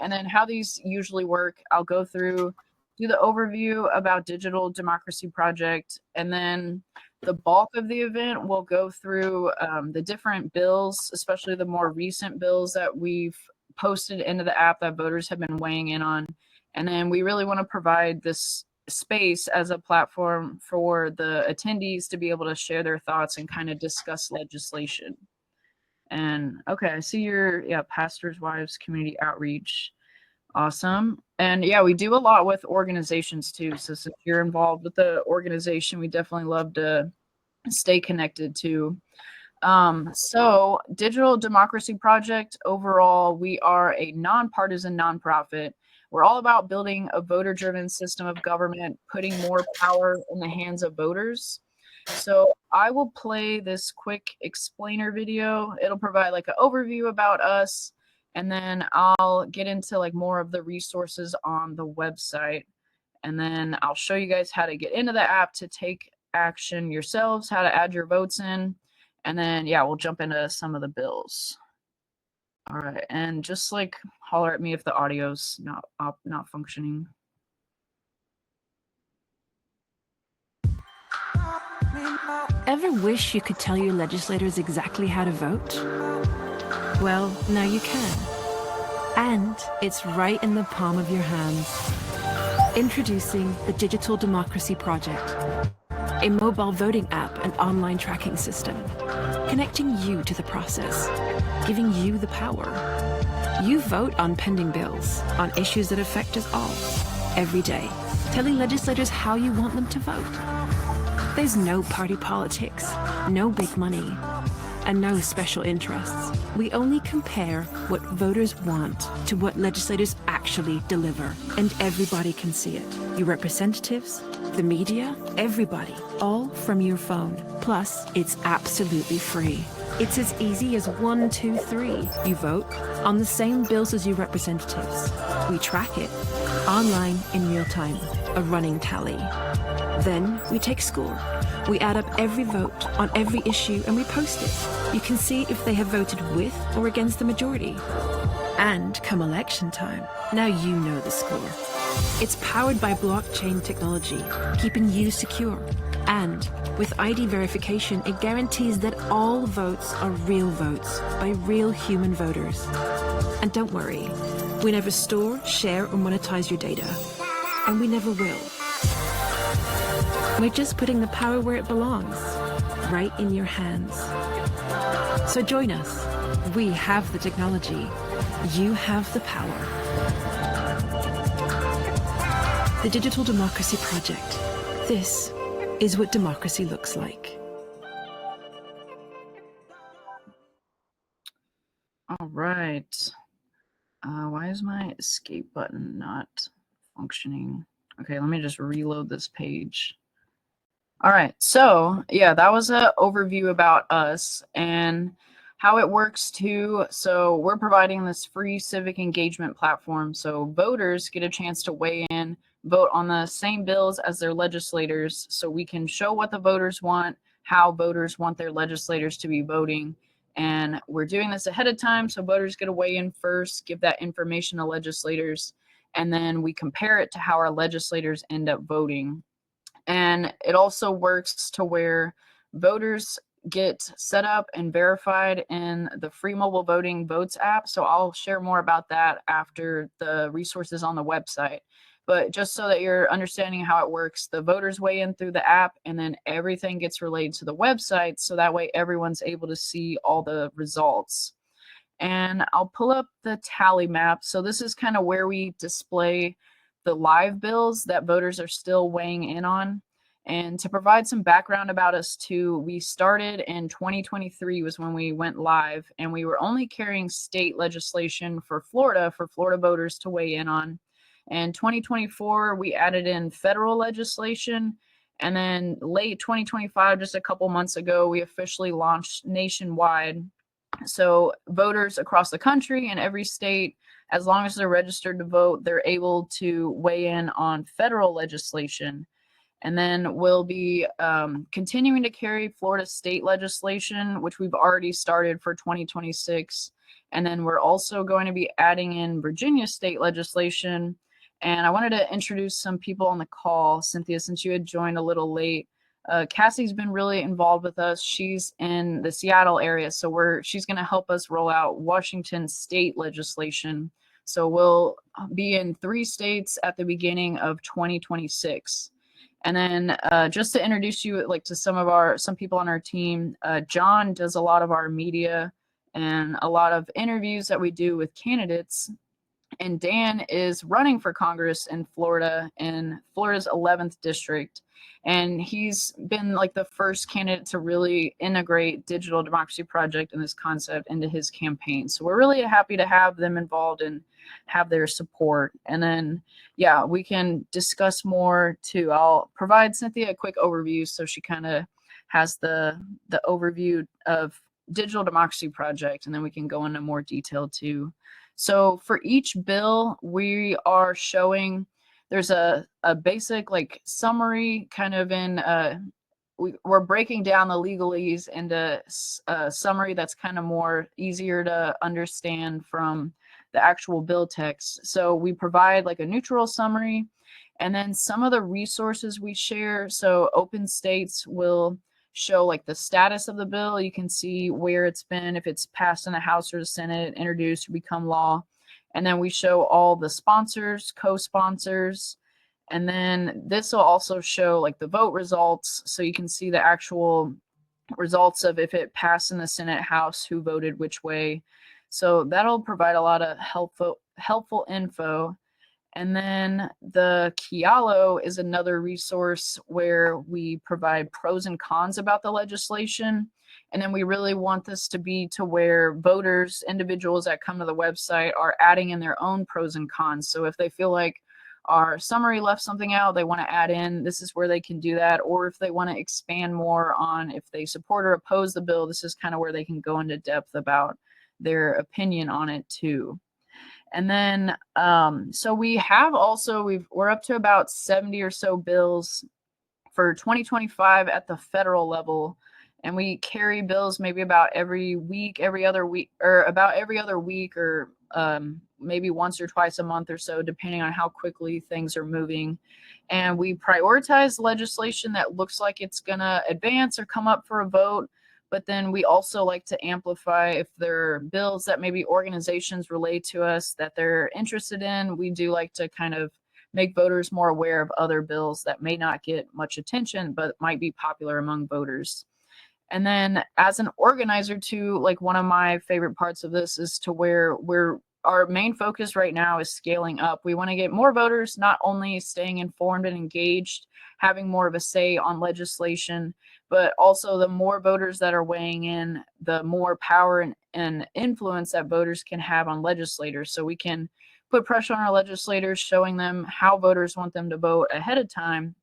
And then how these usually work, I'll go through, do the overview about Digital Democracy Project, and then the bulk of the event will go through the different bills, especially the more recent bills that we've posted into the app that voters have been weighing in on. And then we really want to provide this space as a platform for the attendees to be able to share their thoughts and kind of discuss legislation. And okay, I see your pastors' wives community outreach. Awesome. And yeah, we do a lot with organizations too. So since you're involved with the organization, we definitely love to stay connected to. So Digital Democracy Project, overall, we are a nonpartisan nonprofit. We're all about building a voter-driven system of government, putting more power in the hands of voters. So I will play this quick explainer video. It'll provide like an overview about us, and then I'll get into like more of the resources on the website. And then I'll show you guys how to get into the app to take action yourselves, how to add your votes in. And then, yeah, we'll jump into some of the bills. All right, and just like holler at me if the audio's not functioning. Ever wish you could tell your legislators exactly how to vote? Well, now you can. And it's right in the palm of your hands. Introducing the Digital Democracy Project, a mobile voting app and online tracking system, connecting you to the process, giving you the power. You vote on pending bills, on issues that affect us all, every day, telling legislators how you want them to vote. There's no party politics, no big money, and no special interests. We only compare what voters want to what legislators actually deliver, and everybody can see it. Your representatives, the media, everybody, all from your phone. Plus, it's absolutely free. It's as easy as 1, 2, 3. You vote on the same bills as your representatives. We track it online in real time, a running tally. Then we take score. We add up every vote on every issue and we post it. You can see if they have voted with or against the majority. And come election time, now you know the score. It's powered by blockchain technology, keeping you secure. And with ID verification, it guarantees that all votes are real votes by real human voters. And don't worry, we never store, share, or monetize your data. And we never will. We're just putting the power where it belongs, right in your hands. So join us. We have the technology. You have the power. The Digital Democracy Project. This is what democracy looks like. All right. Why is my escape button not functioning? Okay, let me just reload this page. All right, so yeah, that was an overview about us and how it works too. So we're providing this free civic engagement platform so voters get a chance to weigh in, vote on the same bills as their legislators, so we can show what the voters want, how voters want their legislators to be voting. And we're doing this ahead of time so voters get to weigh in first, give that information to legislators, and then we compare it to how our legislators end up voting. And it also works to where voters get set up and verified in the free mobile voting votes app. So I'll share more about that after the resources on the website. But just so that you're understanding how it works, the voters weigh in through the app and then everything gets relayed to the website. So that way everyone's able to see all the results. And I'll pull up the tally map. So this is kind of where we display the live bills that voters are still weighing in on. And to provide some background about us too, we started in 2023 was when we went live, and we were only carrying state legislation for Florida voters to weigh in on. In 2024, we added in federal legislation, and then late 2025, just a couple months ago, we officially launched nationwide. So voters across the country in every state, as long as they're registered to vote, they're able to weigh in on federal legislation. And then we'll be continuing to carry Florida state legislation, which we've already started for 2026. And then we're also going to be adding in Virginia state legislation. And I wanted to introduce some people on the call. Cynthia, since you had joined a little late, Cassie's been really involved with us. She's in the Seattle area, so she's going to help us roll out Washington state legislation. So we'll be in 3 states at the beginning of 2026. And then just to introduce you like to some people on our team, John does a lot of our media and a lot of interviews that we do with candidates. And Dan is running for Congress in Florida's 11th district. And he's been like the first candidate to really integrate Digital Democracy Project and this concept into his campaign. So we're really happy to have them involved and have their support. And then, yeah, we can discuss more too. I'll provide Cynthia a quick overview so she kind of has the overview of Digital Democracy Project, and then we can go into more detail too. So for each bill, we are showing there's a basic like summary kind of in we're breaking down the legalese into a summary that's kind of more easier to understand from the actual bill text. So we provide like a neutral summary, and then some of the resources we share. So Open States will show like the status of the bill. You can see where it's been, if it's passed in the House or the Senate, introduced or become law. And then we show all the sponsors, co-sponsors. And then this will also show like the vote results. So you can see the actual results of if it passed in the Senate, House, who voted which way. So that'll provide a lot of helpful info. And then the Kialo is another resource where we provide pros and cons about the legislation. And then we really want this to be to where voters, individuals that come to the website are adding in their own pros and cons. So if they feel like our summary left something out, they want to add in, this is where they can do that. Or if they want to expand more on if they support or oppose the bill, this is kind of where they can go into depth about their opinion on it too. And then, so we have also, we're up to about 70 or so bills for 2025 at the federal level. And we carry bills maybe about every other week, or maybe once or twice a month or so, depending on how quickly things are moving. And we prioritize legislation that looks like it's going to advance or come up for a vote. But then we also like to amplify if there are bills that maybe organizations relate to us that they're interested in. We do like to kind of make voters more aware of other bills that may not get much attention, but might be popular among voters. And then as an organizer too, like one of my favorite parts of this is to where our main focus right now is scaling up. We want to get more voters, not only staying informed and engaged, having more of a say on legislation, but also the more voters that are weighing in, the more power and influence that voters can have on legislators. So we can put pressure on our legislators, showing them how voters want them to vote ahead of time,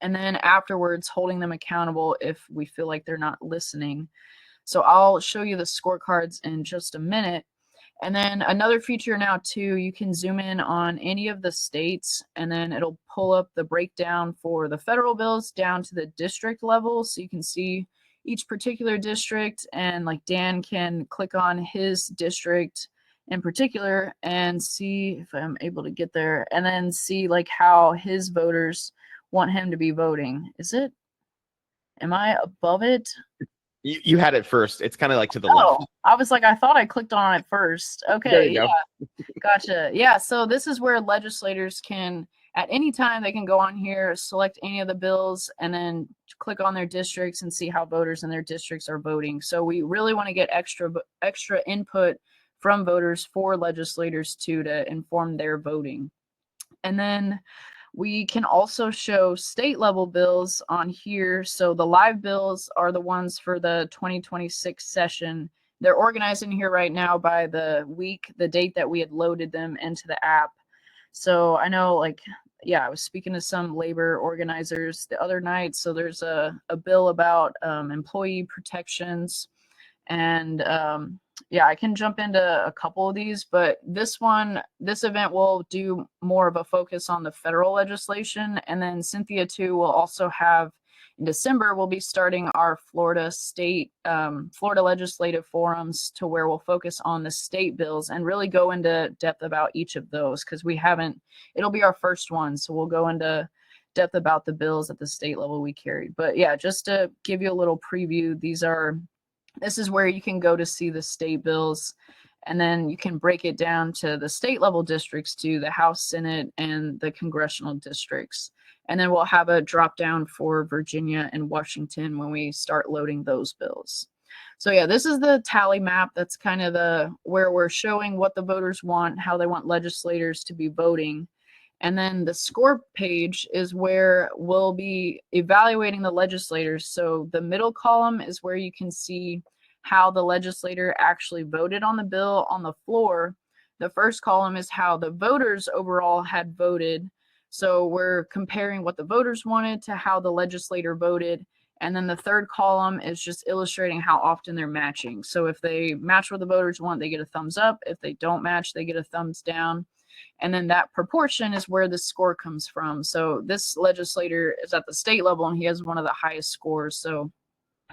and then afterwards holding them accountable if we feel like they're not listening. So I'll show you the scorecards in just a minute. And then another feature now too, you can zoom in on any of the states, and then it'll pull up the breakdown for the federal bills down to the district level. So you can see each particular district, and like Dan can click on his district in particular and see if I'm able to get there, and then see like how his voters want him to be voting. Am I above it? You had it first. It's kind of like to the left. I was like, I thought I clicked on it first. Okay, there you go. Gotcha. Yeah, so this is where legislators can, at any time, they can go on here, select any of the bills, and then click on their districts and see how voters in their districts are voting. So we really want to get extra input from voters for legislators too, to inform their voting. And then we can also show state level bills on here. So the live bills are the ones for the 2026 session. They're organized in here right now by the date that we had loaded them into the app. So I know, like, yeah, I was speaking to some labor organizers the other night. So there's a bill about employee protections. And yeah, I can jump into a couple of these, but this event will do more of a focus on the federal legislation. And then Cynthia too will also have December, we'll be starting our Florida legislative forums, to where we'll focus on the state bills and really go into depth about each of those, because it'll be our first one. So we'll go into depth about the bills at the state level we carried. But yeah, just to give you a little preview, this is where you can go to see the state bills. And then you can break it down to the state level districts, to the House, Senate, and the congressional districts. And then we'll have a drop down for Virginia and Washington when we start loading those bills. So yeah, this is the tally map. That's kind of where we're showing what the voters want, how they want legislators to be voting. And then the score page is where we'll be evaluating the legislators. So the middle column is where you can see how the legislator actually voted on the bill on the floor. The first column is how the voters overall had voted. So we're comparing what the voters wanted to how the legislator voted. And then the third column is just illustrating how often they're matching. So if they match what the voters want, they get a thumbs up. If they don't match, they get a thumbs down. And then that proportion is where the score comes from. So this legislator is at the state level, and he has one of the highest scores. So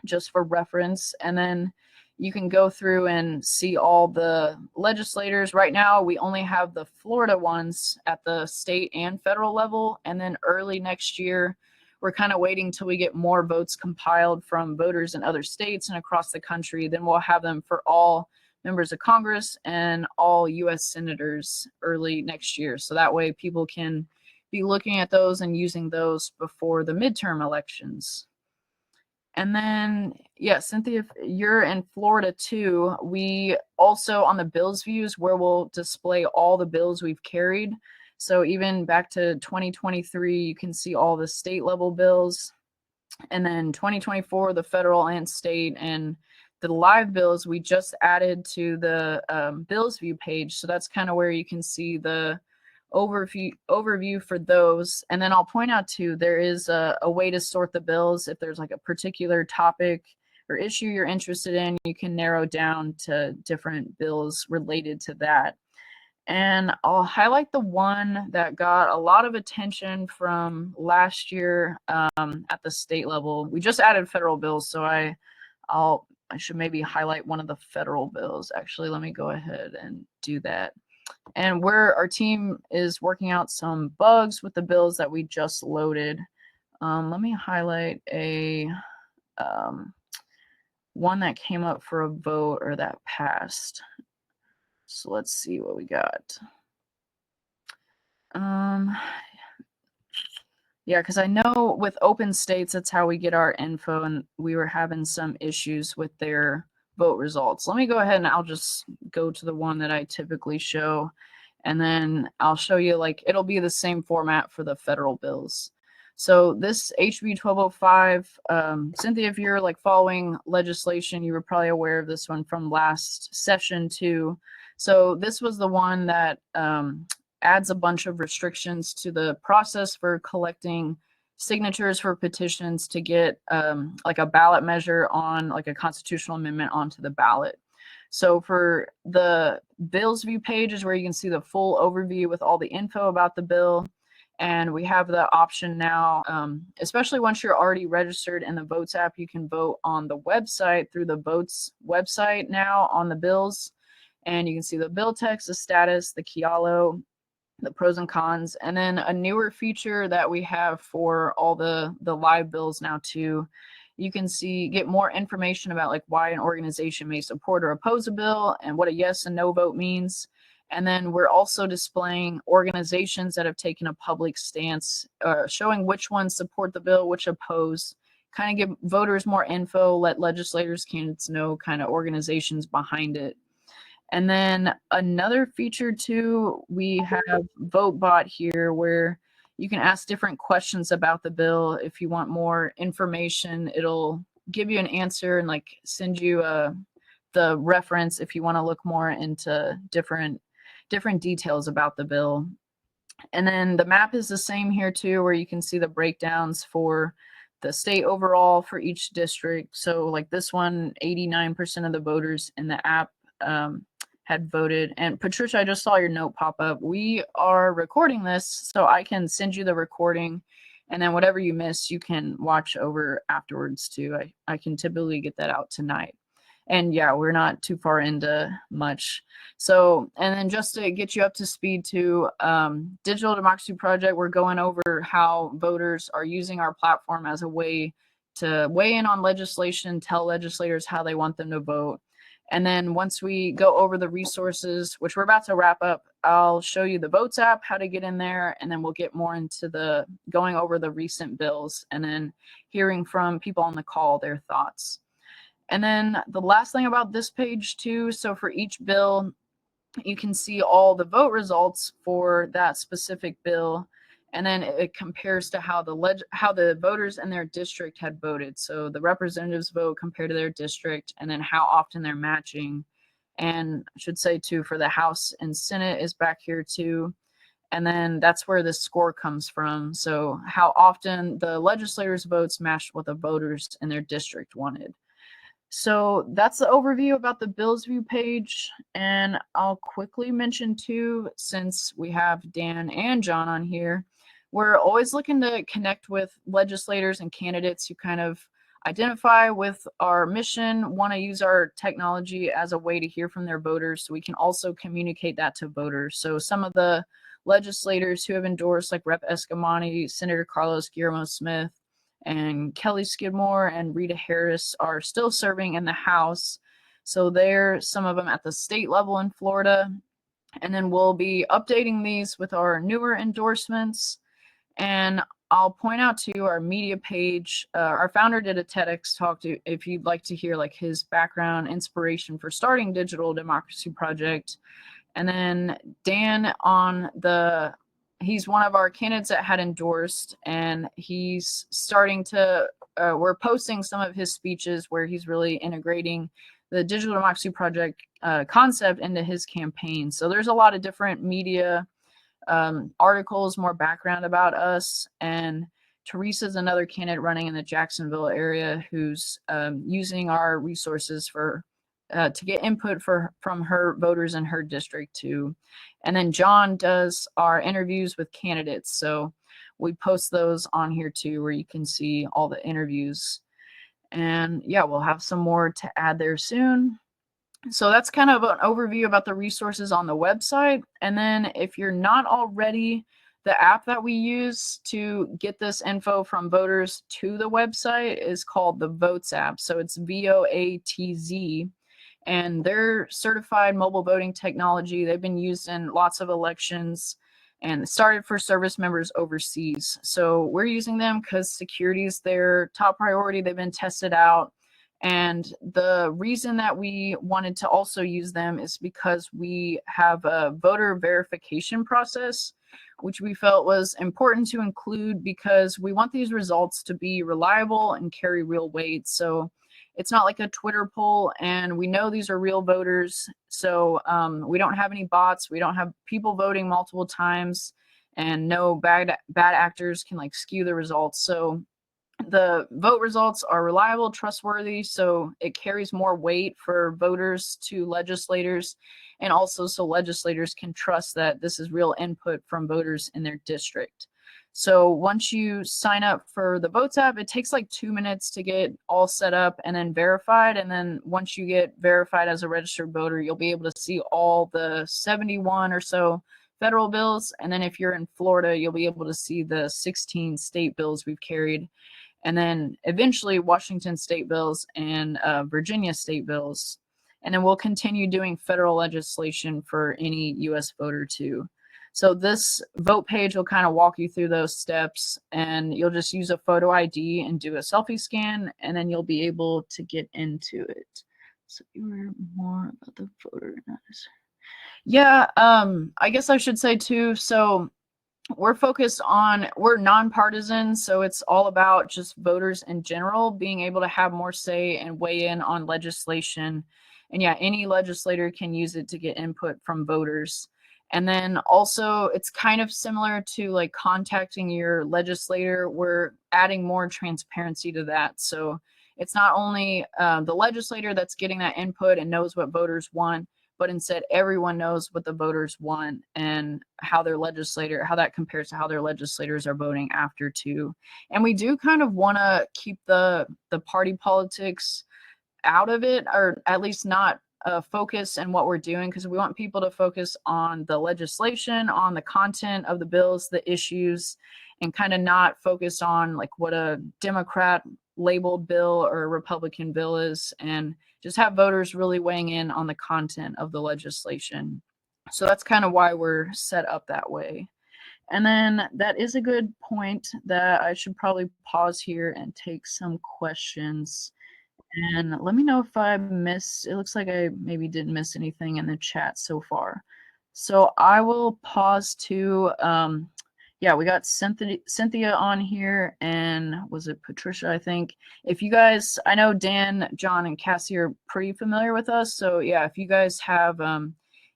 just for reference. And then you can go through and see all the legislators. Right now, we only have the Florida ones at the state and federal level. And then early next year, we're kind of waiting till we get more votes compiled from voters in other states and across the country. Then we'll have them for all members of Congress and all U.S. senators early next year. So that way people can be looking at those and using those before the midterm elections. And then, yeah, Cynthia, if you're in Florida too, we also on the bills views where we'll display all the bills we've carried. So even back to 2023, you can see all the state level bills. And then 2024, the federal and state, and the live bills we just added to the bills view page. So that's kind of where you can see the overview for those. And then I'll point out too, there is a way to sort the bills. If there's like a particular topic or issue you're interested in, you can narrow down to different bills related to that. And I'll highlight the one that got a lot of attention from last year at the state level. We just added federal bills, so I should maybe highlight one of the federal bills. Actually, let me go ahead and do that. And where our team is working out some bugs with the bills that we just loaded. Let me highlight one that came up for a vote or that passed. So let's see what we got. Yeah, because I know with open states, that's how we get our info, and we were having some issues with their vote results. Let me go ahead and I'll just go to the one that I typically show, and then I'll show you, like, it'll be the same format for the federal bills. So this HB 1205, Cynthia, if you're like following legislation, you were probably aware of this one from last session too. So this was the one that adds a bunch of restrictions to the process for collecting signatures for petitions to get like a ballot measure on like a constitutional amendment onto the ballot. So for the bills view page is where you can see the full overview with all the info about the bill. And we have the option now, especially once you're already registered in the Votes app, you can vote on the website through the Votes website now on the bills. And you can see the bill text, the status, the Kialo, the pros and cons, and then a newer feature that we have for all the live bills now too. You can get more information about like why an organization may support or oppose a bill and what a yes and no vote means. And then we're also displaying organizations that have taken a public stance, showing which ones support the bill, which oppose, kind of give voters more info, let legislators, candidates know kind of organizations behind it. And then another feature too, we have VoteBot here where you can ask different questions about the bill. If you want more information, it'll give you an answer and like send you the reference if you want to look more into different details about the bill. And then the map is the same here too, where you can see the breakdowns for the state overall for each district. So like this one, 89% of the voters in the app had voted. And Patricia, I just saw your note pop up. We are recording this, so I can send you the recording And then whatever you miss, you can watch over afterwards too. I can typically get that out tonight. And yeah, we're not too far into much. So, and then just to get you up to speed to Digital Democracy Project, we're going over how voters are using our platform as a way to weigh in on legislation, tell legislators how they want them to vote. And then once we go over the resources, which we're about to wrap up, I'll show you the Votes app, how to get in there, and then we'll get more into the going over the recent bills and then hearing from people on the call, their thoughts. And then the last thing about this page too, so for each bill, you can see all the vote results for that specific bill. And then it compares to how the voters in their district had voted. So the representatives vote compared to their district, and then how often they're matching. And I should say too, for the House and Senate is back here too. And then that's where the score comes from. So how often the legislators' votes matched what the voters in their district wanted. So that's the overview about the Bills View page. And I'll quickly mention too, since we have Dan and John on here, we're always looking to connect with legislators and candidates who kind of identify with our mission, want to use our technology as a way to hear from their voters, so we can also communicate that to voters. So some of the legislators who have endorsed, like Rep. Escamani, Senator Carlos Guillermo Smith, and Kelly Skidmore and Rita Harris are still serving in the House. So they're some of them at the state level in Florida. And then we'll be updating these with our newer endorsements. And I'll point out to our media page, our founder did a TEDx talk to, if you'd like to hear like his background, inspiration for starting Digital Democracy Project. And then Dan he's one of our candidates that had endorsed, and he's starting to, we're posting some of his speeches where he's really integrating the Digital Democracy Project concept into his campaign. So there's a lot of different media articles, more background about us. And Teresa's another candidate running in the Jacksonville area who's using our resources for to get input from her voters in her district too. And then John does our interviews with candidates. So we post those on here too, where you can see all the interviews. And yeah, we'll have some more to add there soon. So that's kind of an overview about the resources on the website. And then if you're not already, the app that we use to get this info from voters to the website is called the Votes app. So it's VOATZ. And they're certified mobile voting technology. They've been used in lots of elections and started for service members overseas. So we're using them because security is their top priority. They've been tested out. And the reason that we wanted to also use them is because we have a voter verification process, which we felt was important to include because we want these results to be reliable and carry real weight. So it's not like a Twitter poll, and we know these are real voters. So we don't have any bots. We don't have people voting multiple times, and no bad actors can like skew the results. So the vote results are reliable, trustworthy. So it carries more weight for voters to legislators, and also so legislators can trust that this is real input from voters in their district. So once you sign up for the Votes app, it takes like 2 minutes to get all set up and then verified. And then once you get verified as a registered voter, you'll be able to see all the 71 or so federal bills. And then if you're in Florida, you'll be able to see the 16 state bills we've carried. And then eventually Washington state bills and Virginia state bills. And then we'll continue doing federal legislation for any US voter too. So this vote page will kind of walk you through those steps, and you'll just use a photo ID and do a selfie scan, and then you'll be able to get into it. So you were more about the voter. Yeah, I guess I should say too, so we're nonpartisan, so it's all about just voters in general being able to have more say and weigh in on legislation. And yeah, any legislator can use it to get input from voters. And then also it's kind of similar to like contacting your legislator. We're adding more transparency to that. So it's not only the legislator that's getting that input and knows what voters want, but instead everyone knows what the voters want and how that compares to how their legislators are voting after too. And we do kind of want to keep the party politics out of it, or at least not focus in what we're doing, because we want people to focus on the legislation, on the content of the bills, the issues, and kind of not focus on like what a Democrat labeled bill or a Republican bill is, and just have voters really weighing in on the content of the legislation. So that's kind of why we're set up that way. And then that is a good point that I should probably pause here and take some questions. And let me know if I missed, it looks like I maybe didn't miss anything in the chat so far. So I will pause to, yeah, we got Cynthia on here, and was it Patricia, I think. If you guys, I know Dan, John, and Cassie are pretty familiar with us. So yeah, if you guys have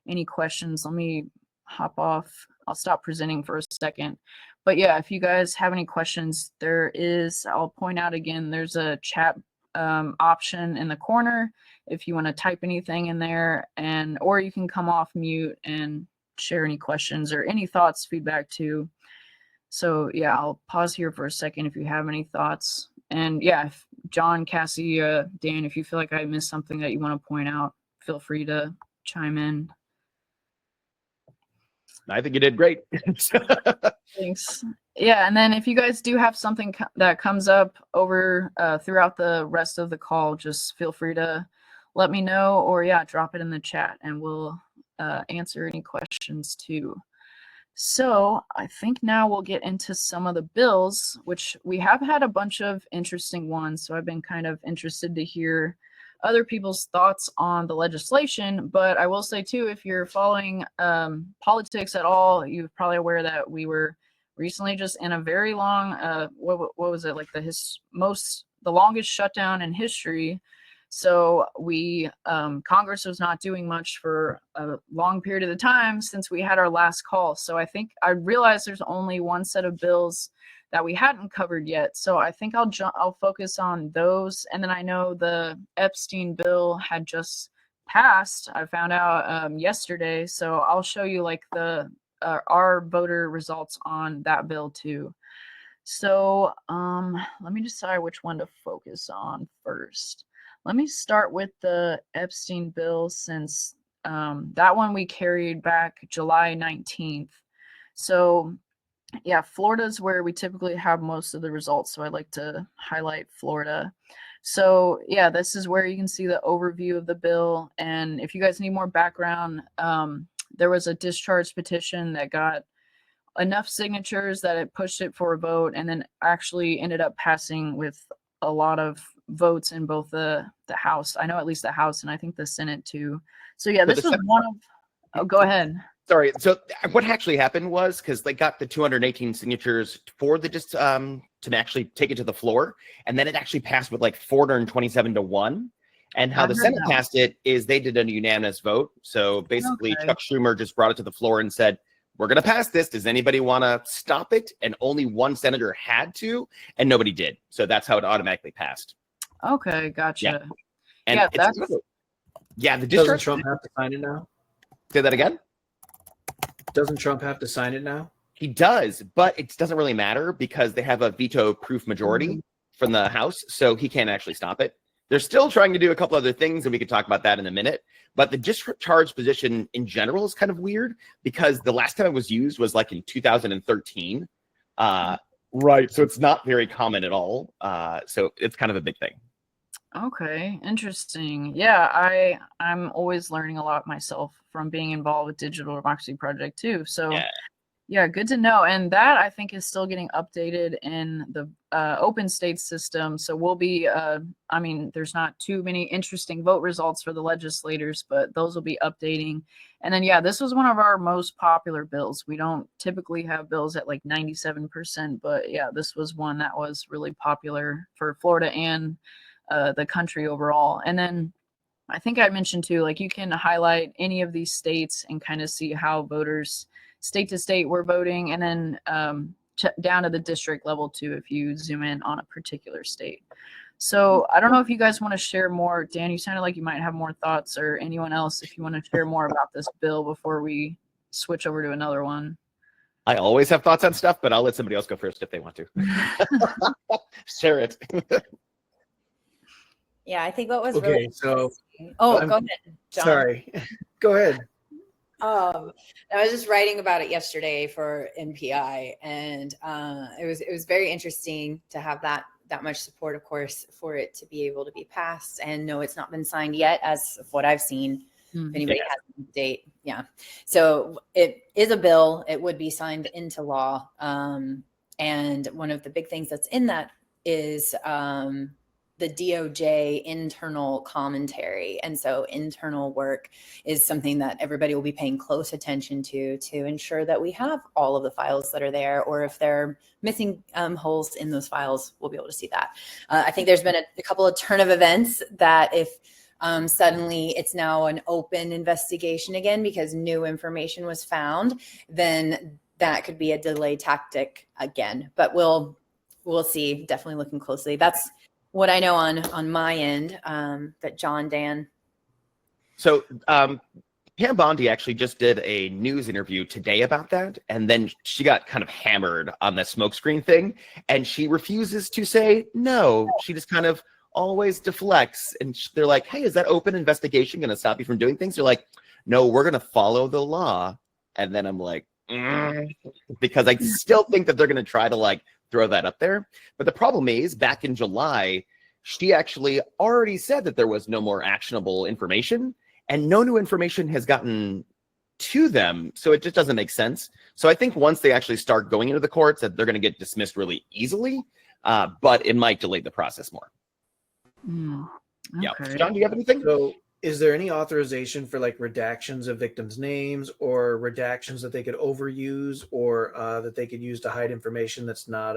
any questions, let me hop off. I'll stop presenting for a second. But yeah, if you guys have any questions, I'll point out again, there's a chat option in the corner if you want to type anything in there, or you can come off mute and share any questions or any thoughts, feedback too. So yeah, I'll pause here for a second if you have any thoughts. And yeah, if John, Cassie, Dan, if you feel like I missed something that you want to point out, feel free to chime in. I think you did great. Thanks. Yeah, and then if you guys do have something that comes up over throughout the rest of the call, just feel free to let me know, or yeah, drop it in the chat and we'll answer any questions too. So I think now we'll get into some of the bills, which we have had a bunch of interesting ones. So I've been kind of interested to hear other people's thoughts on the legislation. But I will say too, if you're following politics at all, you're probably aware that we were recently just in a very long, what was it, like the longest shutdown in history. So Congress was not doing much for a long period of the time since we had our last call. So I realized there's only one set of bills that we hadn't covered yet. So I think I'll focus on those. And then I know the Epstein bill had just passed. I found out yesterday. So I'll show you like our voter results on that bill too. So let me decide which one to focus on first. Let me start with the Epstein bill, since that one we carried back July 19th. So yeah, Florida's where we typically have most of the results. So I'd like to highlight Florida. So yeah, this is where you can see the overview of the bill. And if you guys need more background, there was a discharge petition that got enough signatures that it pushed it for a vote, and then actually ended up passing with a lot of votes in both the House. I know at least the House, and I think the Senate too. So yeah, this was one of. Oh, go ahead. Sorry. So what actually happened was, because they got the 218 signatures for the just to actually take it to the floor, and then it actually passed with like 427 to 1. And how the Senate passed it is they did a unanimous vote. So basically, Chuck Schumer just brought it to the floor and said, "We're going to pass this. Does anybody want to stop it?" And only one senator had to, and nobody did. So that's how it automatically passed. Okay, gotcha. Yeah, and yeah, the Doesn't Trump have to sign it now? Say that again. Doesn't Trump have to sign it now? He does, but it doesn't really matter because they have a veto-proof majority from the House, so he can't actually stop it. They're still trying to do a couple other things, and we could talk about that in a minute. But the discharge position in general is kind of weird because the last time it was used was like in 2013. Right. So it's not very common at all. So it's kind of a big thing. Okay, interesting. Yeah, I'm always learning a lot myself from being involved with Digital Democracy Project too. So yeah, good to know. And that I think is still getting updated in the open states system. So we'll be, I mean, there's not too many interesting vote results for the legislators, but those will be updating. And then, yeah, this was one of our most popular bills. We don't typically have bills at like 97%, but yeah, this was one that was really popular for Florida and the country overall. And then I think I mentioned too, like you can highlight any of these states and kind of see how voters state to state were voting, and then down to the district level too if you zoom in on a particular state. So I don't know if you guys want to share more. Dan, you sounded like you might have more thoughts, or anyone else, if you want to share more about this bill before we switch over to another one. I always have thoughts on stuff, but I'll let somebody else go first if they want to. Share it. Yeah, I think what was Okay, really so go I'm- ahead, John. sorry. Go ahead. I was just writing about it yesterday for NPI, and it was very interesting to have that much support, of course, for it to be able to be passed. And no, it's not been signed yet, as of what I've seen. If anybody has an update, yeah. So it is a bill. It would be signed into law, and one of the big things that's in that is the DOJ internal commentary. And so internal work is something that everybody will be paying close attention to ensure that we have all of the files that are there, or if they're missing holes in those files, we'll be able to see that. I think there's been a couple of turn of events that if suddenly it's now an open investigation again because new information was found, then that could be a delay tactic again. But we'll see. Definitely looking closely. That's what I know on my end. But John, Dan. So Pam Bondi actually just did a news interview today about that, and then she got kind of hammered on the smokescreen thing, and she refuses to say no. She just kind of always deflects, and they're like, hey, is that open investigation going to stop you from doing things? They're like, no, we're going to follow the law. And then I'm like, because I still think that they're going to try to like throw that up there. But the problem is, back in July, she actually already said that there was no more actionable information, and no new information has gotten to them. So it just doesn't make sense. So I think once they actually start going into the courts, that they're going to get dismissed really easily, but it might delay the process more. Okay. Yeah. John, do you have anything? So is there any authorization for like redactions of victims' names, or redactions that they could overuse, or that they could use to hide information that's not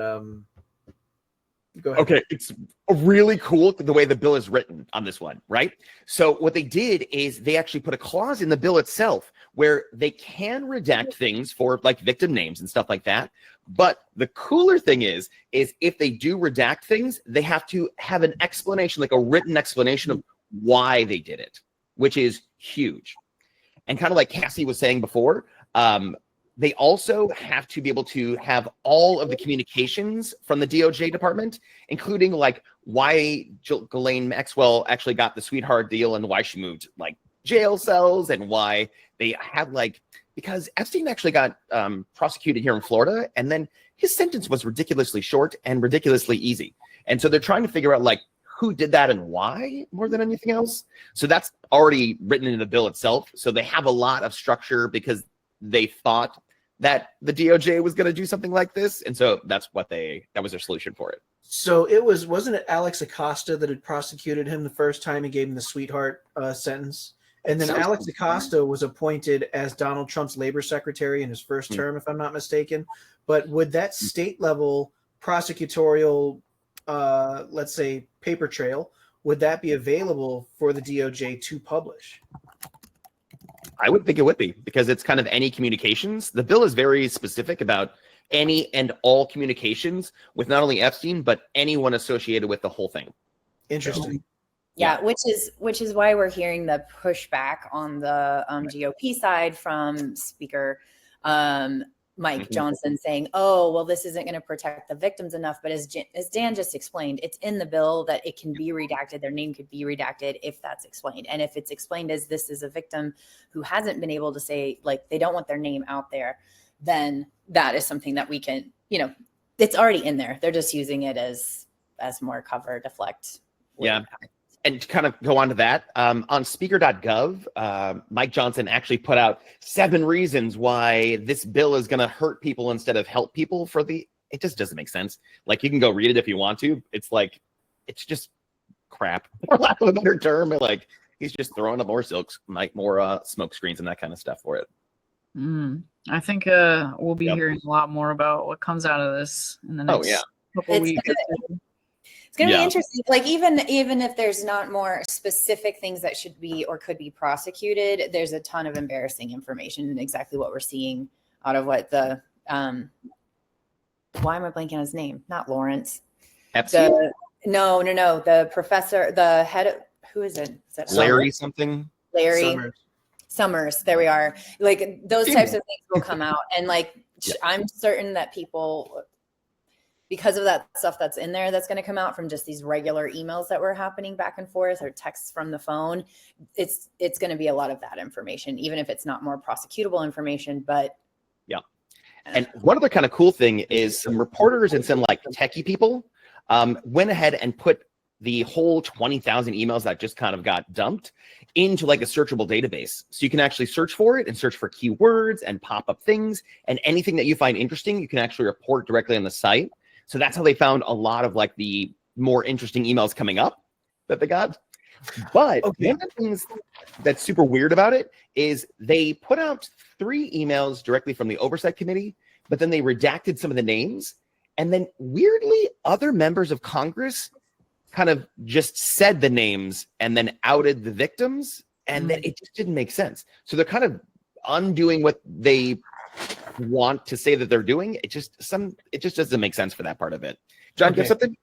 go ahead. Okay, it's really cool the way the bill is written on this one, right? So what they did is they actually put a clause in the bill itself where they can redact things for like victim names and stuff like that. But the cooler thing is if they do redact things, they have to have an explanation, like a written explanation of why they did it, which is huge. And kind of like Cassie was saying before, they also have to be able to have all of the communications from the DOJ department, including like why Ghislaine Maxwell actually got the sweetheart deal and why she moved like jail cells, and why they had like, because Epstein actually got prosecuted here in Florida, and then his sentence was ridiculously short and ridiculously easy. And so they're trying to figure out like who did that and why more than anything else. So that's already written in the bill itself. So they have a lot of structure because they thought that the DOJ was going to do something like this. And so that was their solution for it. So wasn't it Alex Acosta that had prosecuted him the first time he gave him the sweetheart sentence? And then Alex Acosta was appointed as Donald Trump's labor secretary in his first term, if I'm not mistaken. But would that state level prosecutorial, let's say, paper trail, would that be available for the DOJ to publish? I would think it would be, because it's kind of any communications. The bill is very specific about any and all communications with not only Epstein, but anyone associated with the whole thing. Interesting. Yeah, which is why we're hearing the pushback on the GOP side from Speaker Mike Johnson saying, oh, well, this isn't going to protect the victims enough. But as Dan just explained, it's in the bill that it can be redacted. Their name could be redacted if that's explained. And if it's explained as this is a victim who hasn't been able to say, like, they don't want their name out there, then that is something that we can, it's already in there. They're just using it as more cover, deflect. Yeah. And to kind of go on to that, on speaker.gov, Mike Johnson actually put out 7 reasons why this bill is going to hurt people instead of help people it just doesn't make sense. Like, you can go read it if you want to. It's like, it's just crap, for lack of a better term. Like, he's just throwing up more smoke screens and that kind of stuff for it. I think we'll be hearing a lot more about what comes out of this in the next couple weeks. It's going to be interesting. Like, even if there's not more specific things that should be or could be prosecuted, there's a ton of embarrassing information, and exactly what we're seeing out of what the why am I blanking on his name? Not Lawrence. Epstein? No. The professor, the head, who is it? Is that Larry something. Larry Summers. There we are. Like those types of things will come out. And like, I'm certain that people, because of that stuff that's in there, that's going to come out from just these regular emails that were happening back and forth or texts from the phone. It's going to be a lot of that information, even if it's not more prosecutable information, but yeah. And one other kind of cool thing is some reporters and some like techie people went ahead and put the whole 20,000 emails that just kind of got dumped into like a searchable database. So you can actually search for it and search for keywords and pop up things, and anything that you find interesting, you can actually report directly on the site. So that's how they found a lot of like the more interesting emails coming up that they got. But one of the things that's super weird about it is they put out 3 emails directly from the oversight committee, but then they redacted some of the names. And then weirdly, other members of Congress kind of just said the names and then outed the victims. And then it just didn't make sense. So they're kind of undoing what they want to say that they're doing. It just doesn't make sense for that part of it. John, do you have something?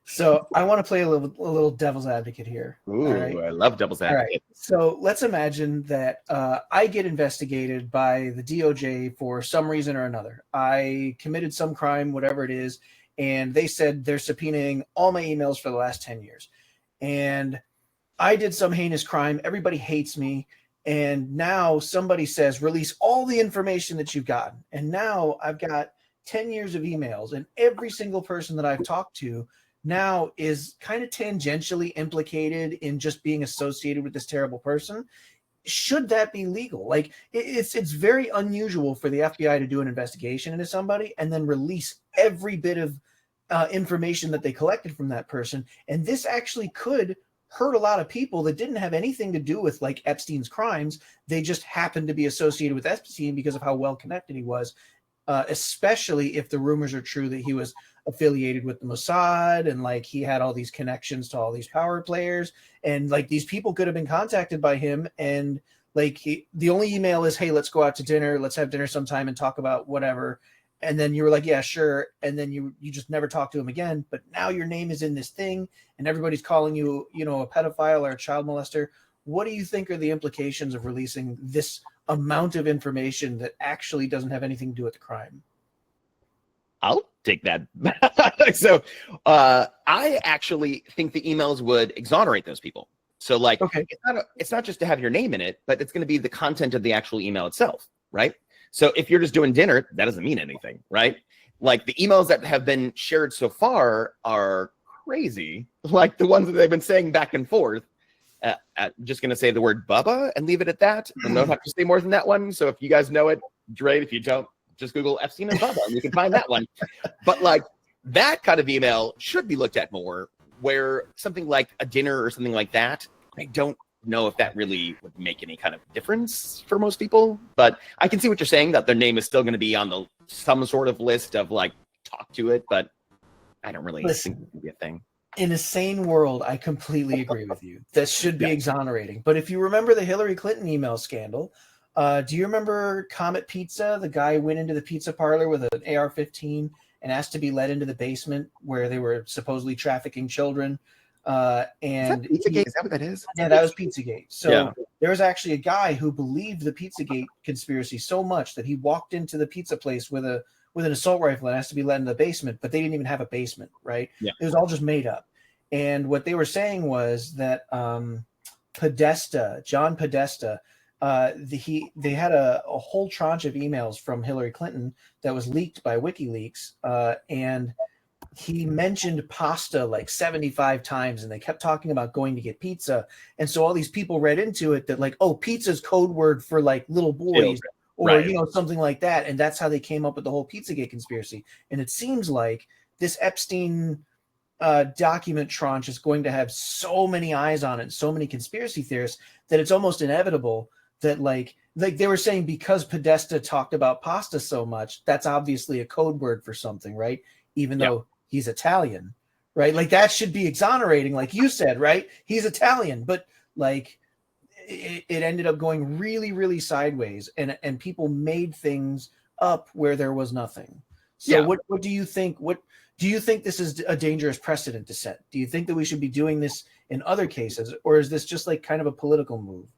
So I want to play a little devil's advocate here. Ooh, right? I love devil's advocate. All right. So let's imagine that I get investigated by the DOJ for some reason or another. I committed some crime, whatever it is, and they said they're subpoenaing all my emails for the last 10 years. And I did some heinous crime. Everybody hates me. And now somebody says, release all the information that you've gotten. And now I've got 10 years of emails, and every single person that I've talked to now is kind of tangentially implicated in just being associated with this terrible person. Should that be legal? Like it's very unusual for the FBI to do an investigation into somebody and then release every bit of information that they collected from that person. And this actually could hurt a lot of people that didn't have anything to do with like Epstein's crimes. They just happened to be associated with Epstein because of how well connected he was, especially if the rumors are true that he was affiliated with the Mossad and like he had all these connections to all these power players, and like these people could have been contacted by him, and like the only email is, hey, let's go out to dinner, let's have dinner sometime and talk about whatever. And then you were like, yeah, sure. And then you just never talk to him again. But now your name is in this thing and everybody's calling you, a pedophile or a child molester. What do you think are the implications of releasing this amount of information that actually doesn't have anything to do with the crime? I'll take that. So I actually think the emails would exonerate those people. So like, it's not just to have your name in it, but it's going to be the content of the actual email itself, right? So if you're just doing dinner, that doesn't mean anything, right? Like the emails that have been shared so far are crazy, like the ones that they've been saying back and forth. I'm just going to say the word Bubba and leave it at that. I don't have to say more than that one. So if you guys know it, great. If you don't, just Google Epstein and Bubba and you can find that one. But like that kind of email should be looked at more, where something like a dinner or something like that, I don't know if that really would make any kind of difference for most people. But I can see what you're saying, that their name is still going to be on some sort of list of like talk to it, but I don't really think it would be a thing. In a sane world, I completely agree with you. That should be exonerating. But if you remember the Hillary Clinton email scandal, do you remember Comet Pizza? The guy went into the pizza parlor with an AR-15 and asked to be led into the basement where they were supposedly trafficking children. And is that Pizzagate? Is that what that is? Yeah, that was Pizzagate. So there was actually a guy who believed the Pizzagate conspiracy so much that he walked into the pizza place with an assault rifle and asked to be led into the basement, but they didn't even have a basement, right? Yeah. It was all just made up. And what they were saying was that John Podesta, they had a whole tranche of emails from Hillary Clinton that was leaked by WikiLeaks, and he mentioned pasta like 75 times, and they kept talking about going to get pizza. And so all these people read into it that like, oh, pizza's code word for like little boys or, something like that. And that's how they came up with the whole Pizzagate conspiracy. And it seems like this Epstein document tranche is going to have so many eyes on it, so many conspiracy theorists, that it's almost inevitable that like they were saying, because Podesta talked about pasta so much, that's obviously a code word for something, right? Even though he's Italian, right? Like that should be exonerating, like you said, right? He's Italian, but like it ended up going really, really sideways, and people made things up where there was nothing. So Yeah. what do you think? What do you think this is a dangerous precedent to set? Do you think that we should be doing this in other cases, or is this just like kind of a political move?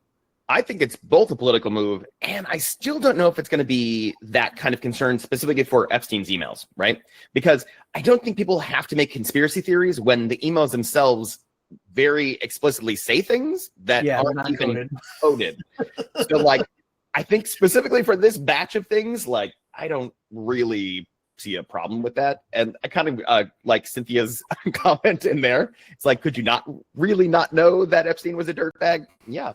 I think it's both a political move, and I still don't know if it's going to be that kind of concern specifically for Epstein's emails, right? Because I don't think people have to make conspiracy theories when the emails themselves very explicitly say things that aren't even coded. So, like, I think specifically for this batch of things, like, I don't really see a problem with that. And I kind of like Cynthia's comment in there. It's like, could you not really not know that Epstein was a dirtbag? Yeah.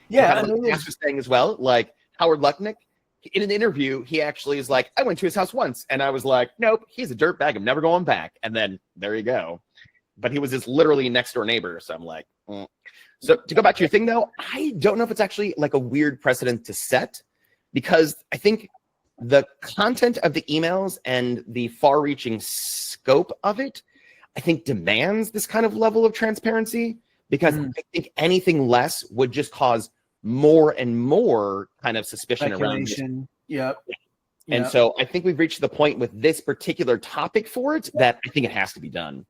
Yeah, I mean, was saying as well, like Howard Lutnick, in an interview, he actually is like, I went to his house once, and I was like, nope, he's a dirtbag. I'm never going back. And then there you go. But he was his literally next door neighbor, so I'm like, So to go back to your thing, though, I don't know if it's actually like a weird precedent to set, because I think the content of the emails and the far-reaching scope of it, I think demands this kind of level of transparency. Because I think anything less would just cause more and more kind of suspicion around this. Yep. And so I think we've reached the point with this particular topic for it that I think it has to be done.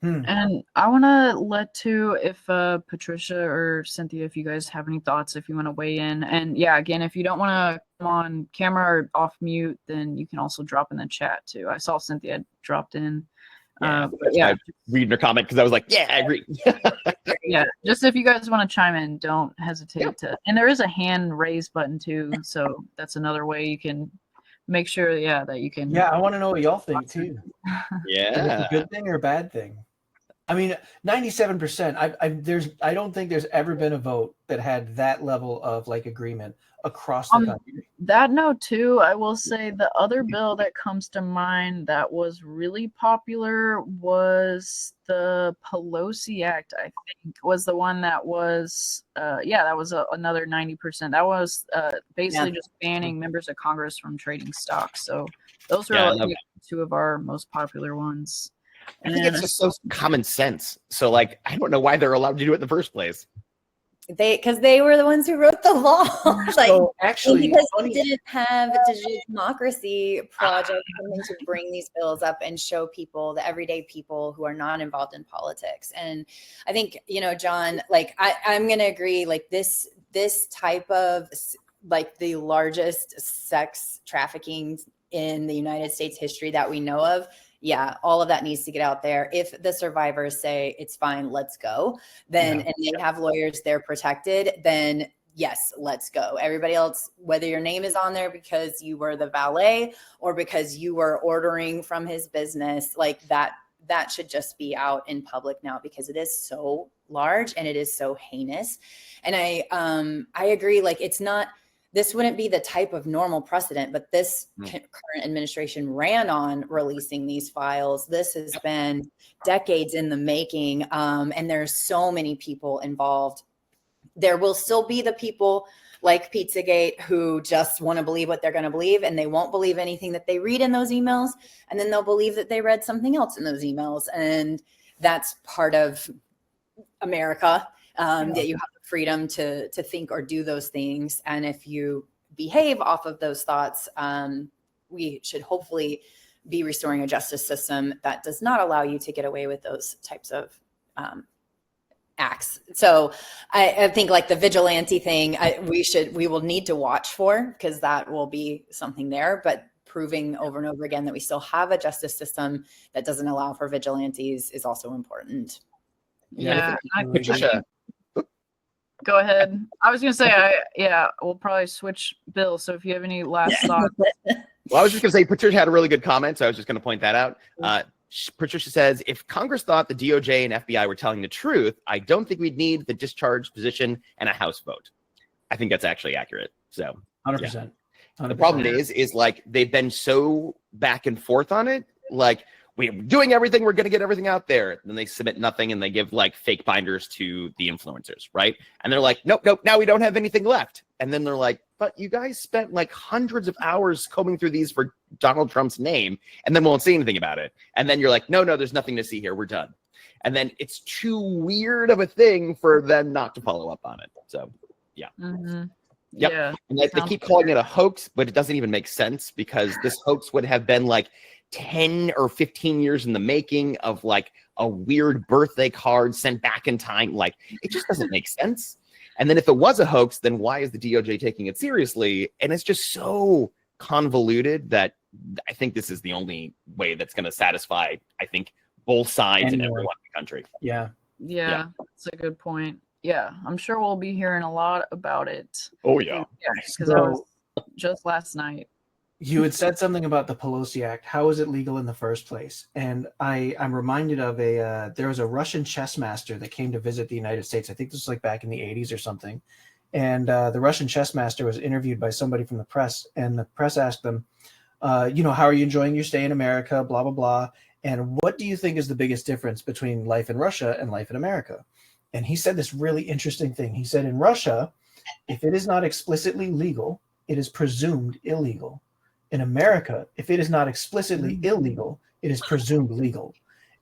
And I want to let too, if Patricia or Cynthia, if you guys have any thoughts, if you want to weigh in. And yeah, again, if you don't want to come on camera or off mute, then you can also drop in the chat too. I saw Cynthia dropped in. I read her comment because I was like, yeah, I agree. Yeah, just if you guys want to chime in, don't hesitate to. And there is a hand raise button too, so that's another way you can make sure, that you can. Yeah, I want to know what y'all think too. Yeah, is it a good thing or a bad thing? I mean, 97%. I don't think there's ever been a vote that had that level of like agreement across the country. That note too, I will say the other bill that comes to mind that was really popular was the Pelosi Act. I think was the one that was, that was another 90%. That was basically just banning members of Congress from trading stocks. So those are two of our most popular ones. I think it's just so common sense. So, like, I don't know why they're allowed to do it in the first place. Because they were the ones who wrote the law. Like, so actually, because we didn't have a digital democracy project coming to bring these bills up and show people, the everyday people who are not involved in politics. And I think, John, like, I'm going to agree, like this type of, like, the largest sex trafficking in the United States history that we know of. Yeah, all of that needs to get out there. If the survivors say it's fine, let's go, then and they have lawyers, they're protected, then yes, let's go. Everybody else, whether your name is on there because you were the valet or because you were ordering from his business, like that should just be out in public now, because it is so large and it is so heinous. And I agree, like this wouldn't be the type of normal precedent, but this current administration ran on releasing these files. This has been decades in the making, and there's so many people involved. There will still be the people like Pizzagate who just want to believe what they're going to believe, and they won't believe anything that they read in those emails, and then they'll believe that they read something else in those emails, and that's part of America. That you have the freedom to think or do those things. And if you behave off of those thoughts, we should hopefully be restoring a justice system that does not allow you to get away with those types of acts. So I think like the vigilante thing, we will need to watch for, because that will be something there, but proving over and over again that we still have a justice system that doesn't allow for vigilantes is also important. Yeah. Patricia. Go ahead. I was going to say, we'll probably switch Bill. So if you have any last thoughts. Well, I was just going to say, Patricia had a really good comment, so I was just going to point that out. Patricia says, if Congress thought the DOJ and FBI were telling the truth, I don't think we'd need the discharge position and a House vote. I think that's actually accurate. So 100%. The problem is like they've been so back and forth on it. Like, we're doing everything, we're going to get everything out there. Then they submit nothing, and they give like fake binders to the influencers, right? And they're like, nope, now we don't have anything left. And then they're like, but you guys spent like hundreds of hours combing through these for Donald Trump's name, and then won't say anything about it. And then you're like, no, there's nothing to see here, we're done. And then it's too weird of a thing for them not to follow up on it. So, yeah. Mm-hmm. Yep. Yeah. And they sounds keep calling it a hoax, but it doesn't even make sense because this hoax would have been like 10 or 15 years in the making of like a weird birthday card sent back in time. Like, it just doesn't make sense. And then if it was a hoax, then why is the DOJ taking it seriously? And it's just so convoluted that I think this is the only way that's going to satisfy, I think, both sides and Anyone. everyone in the country. Yeah. Yeah, that's a good point. Yeah, I'm sure we'll be hearing a lot about it. Oh, yeah. Yeah, because I was just last night. You had said something about the Pelosi Act. How is it legal in the first place? And I'm reminded of there was a Russian chess master that came to visit the United States. I think this was like back in the 80s or something. And the Russian chess master was interviewed by somebody from the press. And the press asked them, how are you enjoying your stay in America, blah, blah, blah. And what do you think is the biggest difference between life in Russia and life in America? And he said this really interesting thing. He said, in Russia, if it is not explicitly legal, it is presumed illegal. In America, if it is not explicitly illegal, it is presumed legal.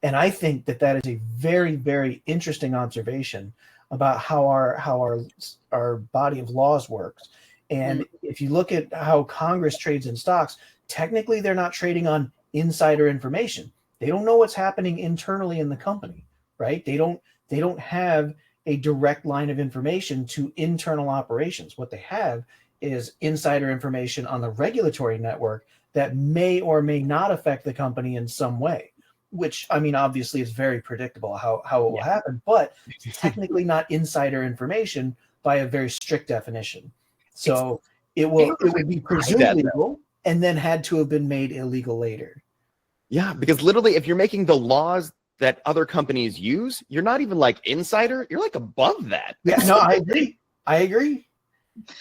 And I think that is a very, very interesting observation about how our body of laws works. And if you look at how Congress trades in stocks, technically they're not trading on insider information. They don't know what's happening internally in the company, right? They don't have a direct line of information to internal operations. What they have is insider information on the regulatory network that may or may not affect the company in some way, which, I mean, obviously is very predictable how it will happen, but it's technically not insider information by a very strict definition. So it would be presumed legal and then had to have been made illegal later. Yeah, because literally if you're making the laws that other companies use, you're not even like insider, you're like above that. Yeah, no, I agree.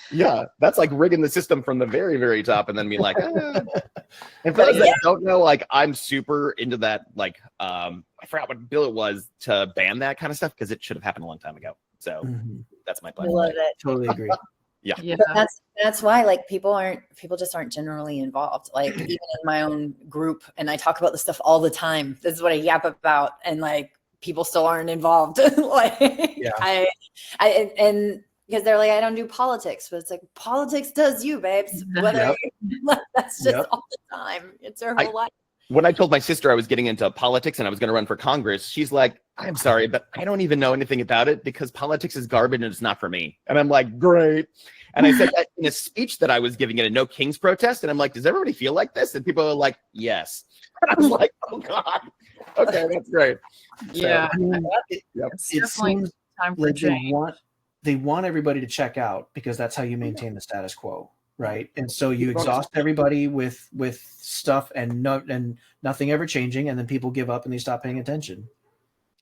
Yeah, that's like rigging the system from the very, very top and then being like, And for those that don't know, like I'm super into that, like I forgot what bill it was to ban that kind of stuff because it should have happened a long time ago. So that's my I plan. love it. Totally agree. Yeah. But that's why like people just aren't generally involved. Like even in my own group, and I talk about this stuff all the time. This is what I yap about, and like people still aren't involved. I because they're like, I don't do politics, but it's like politics does you, babes. Whether that's just all the time. It's their whole life. When I told my sister I was getting into politics and I was going to run for Congress, she's like, I'm sorry, but I don't even know anything about it because politics is garbage and it's not for me. And I'm like, great. And I said that in a speech that I was giving at a No Kings protest. And I'm like, does everybody feel like this? And people are like, yes. And I was like, oh God. Okay, that's great. Yeah. It seems time for like change. they want everybody to check out because that's how you maintain the status quo. Right. And so you exhaust everybody with stuff and nothing ever changing. And then people give up and they stop paying attention.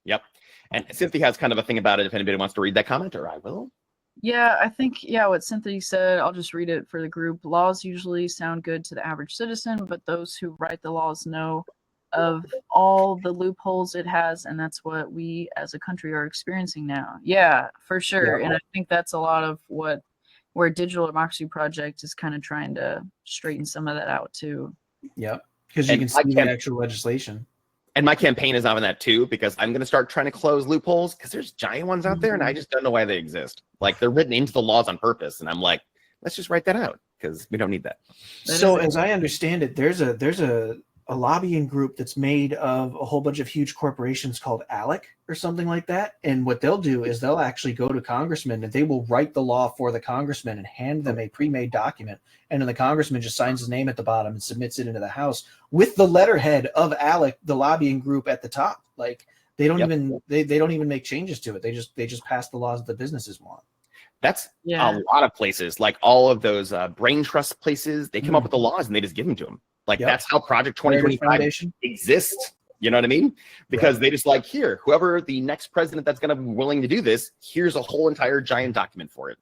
Yep. And Cynthia has kind of a thing about it. If anybody wants to read that comment, or I will. Yeah, I think, what Cynthia said, I'll just read it for the group. Laws usually sound good to the average citizen, but those who write the laws know of all the loopholes it has. And that's what we as a country are experiencing now. Yeah, for sure. Yeah. And I think that's a lot of where Digital Democracy Project is kind of trying to straighten some of that out too. Yep. Because you can see the actual legislation. And my campaign is on that too, because I'm going to start trying to close loopholes because there's giant ones out there and I just don't know why they exist. Like they're written into the laws on purpose. And I'm like, let's just write that out because we don't need that. So as I understand it, there's a lobbying group that's made of a whole bunch of huge corporations called ALEC or something like that. And what they'll do is they'll actually go to congressmen and they will write the law for the congressman and hand them a pre-made document. And then the congressman just signs his name at the bottom and submits it into the House with the letterhead of ALEC, the lobbying group, at the top. Like they don't even they don't even make changes to it. They just pass the laws that the businesses want. That's a lot of places, like all of those brain trust places. They come up with the laws and they just give them to them. Like that's how Project 2025 exists. You know what I mean? Because they just like, here, whoever the next president that's going to be willing to do this, here's a whole entire giant document for it.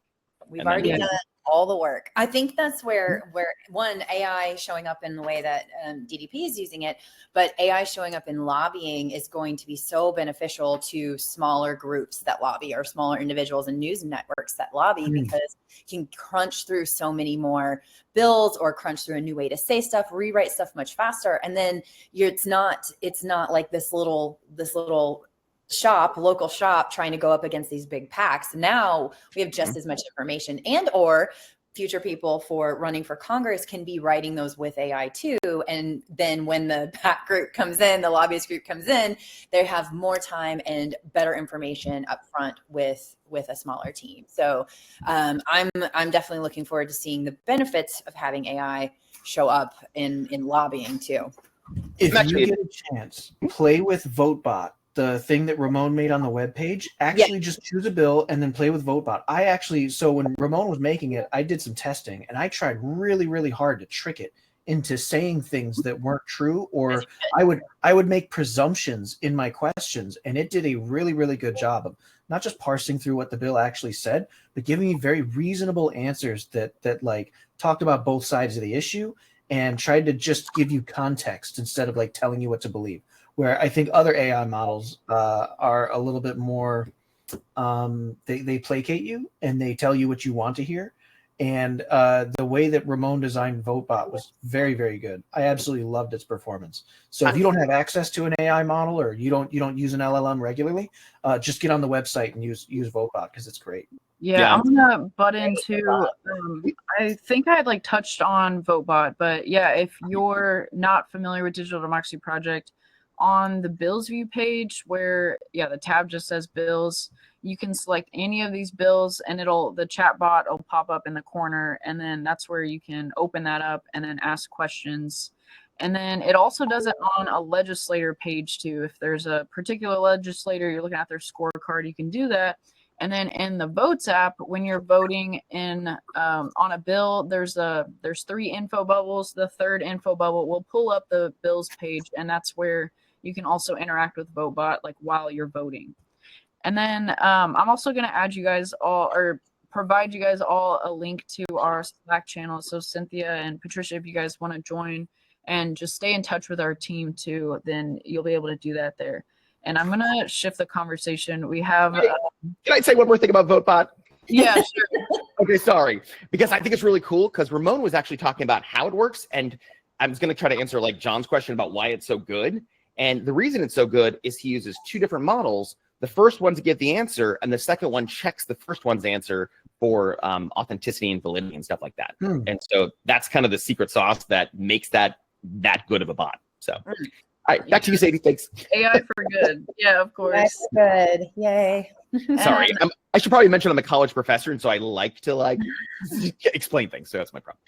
We've already done all the work. I think that's where one, AI showing up in the way that DDP is using it, but AI showing up in lobbying is going to be so beneficial to smaller groups that lobby or smaller individuals and news networks that lobby because you can crunch through so many more bills or crunch through a new way to say stuff, rewrite stuff much faster. And then it's not like this little local shop trying to go up against these big packs. Now we have just as much information and or future people for running for Congress can be writing those with AI too. And then when the PAC group comes in, the lobbyist group comes in, they have more time and better information up front with a smaller team. So I'm definitely looking forward to seeing the benefits of having AI show up in lobbying too. If you get a chance, play with VoteBot, the thing that Ramon made on the webpage. Actually, just choose a bill and then play with VoteBot. So when Ramon was making it, I did some testing and I tried really, really hard to trick it into saying things that weren't true, or I would make presumptions in my questions, and it did a really, really good job of not just parsing through what the bill actually said, but giving me very reasonable answers that like talked about both sides of the issue and tried to just give you context instead of like telling you what to believe. Where I think other AI models are a little bit more, they placate you and they tell you what you want to hear. And the way that Ramon designed VoteBot was very, very good. I absolutely loved its performance. So if you don't have access to an AI model or you don't use an LLM regularly, just get on the website and use VoteBot because it's great. Yeah, I'm gonna butt into. I think I had like touched on VoteBot, but yeah, if you're not familiar with Digital Democracy Project, on the bills view page where the tab just says bills, you can select any of these bills and the chat bot will pop up in the corner, and then that's where you can open that up and then ask questions. And then it also does it on a legislator page too. If there's a particular legislator you're looking at their scorecard, you can do that. And then in the Votes app, when you're voting in on a bill, there's 3 info bubbles. The third info bubble will pull up the bills page, and that's where you can also interact with VoteBot like while you're voting. And then I'm also going to add you guys all, or provide you guys all, a link to our Slack channel. So Cynthia and Patricia, if you guys want to join and just stay in touch with our team too, then you'll be able to do that there. And I'm going to shift the conversation. We have... Can I say one more thing about VoteBot? Yeah, sure. Okay, sorry. Because I think it's really cool because Ramon was actually talking about how it works. And I was going to try to answer like John's question about why it's so good. And the reason it's so good is he uses 2 different models. The first one to give the answer, and the second one checks the first one's answer for authenticity and validity and stuff like that. And so that's kind of the secret sauce that makes that good of a bot. So, all right, back to you, Sadie. Thanks. AI for good. Yeah, of course. That's good. Yay. Sorry, I should probably mention I'm a college professor, and so I like to explain things. So that's my problem.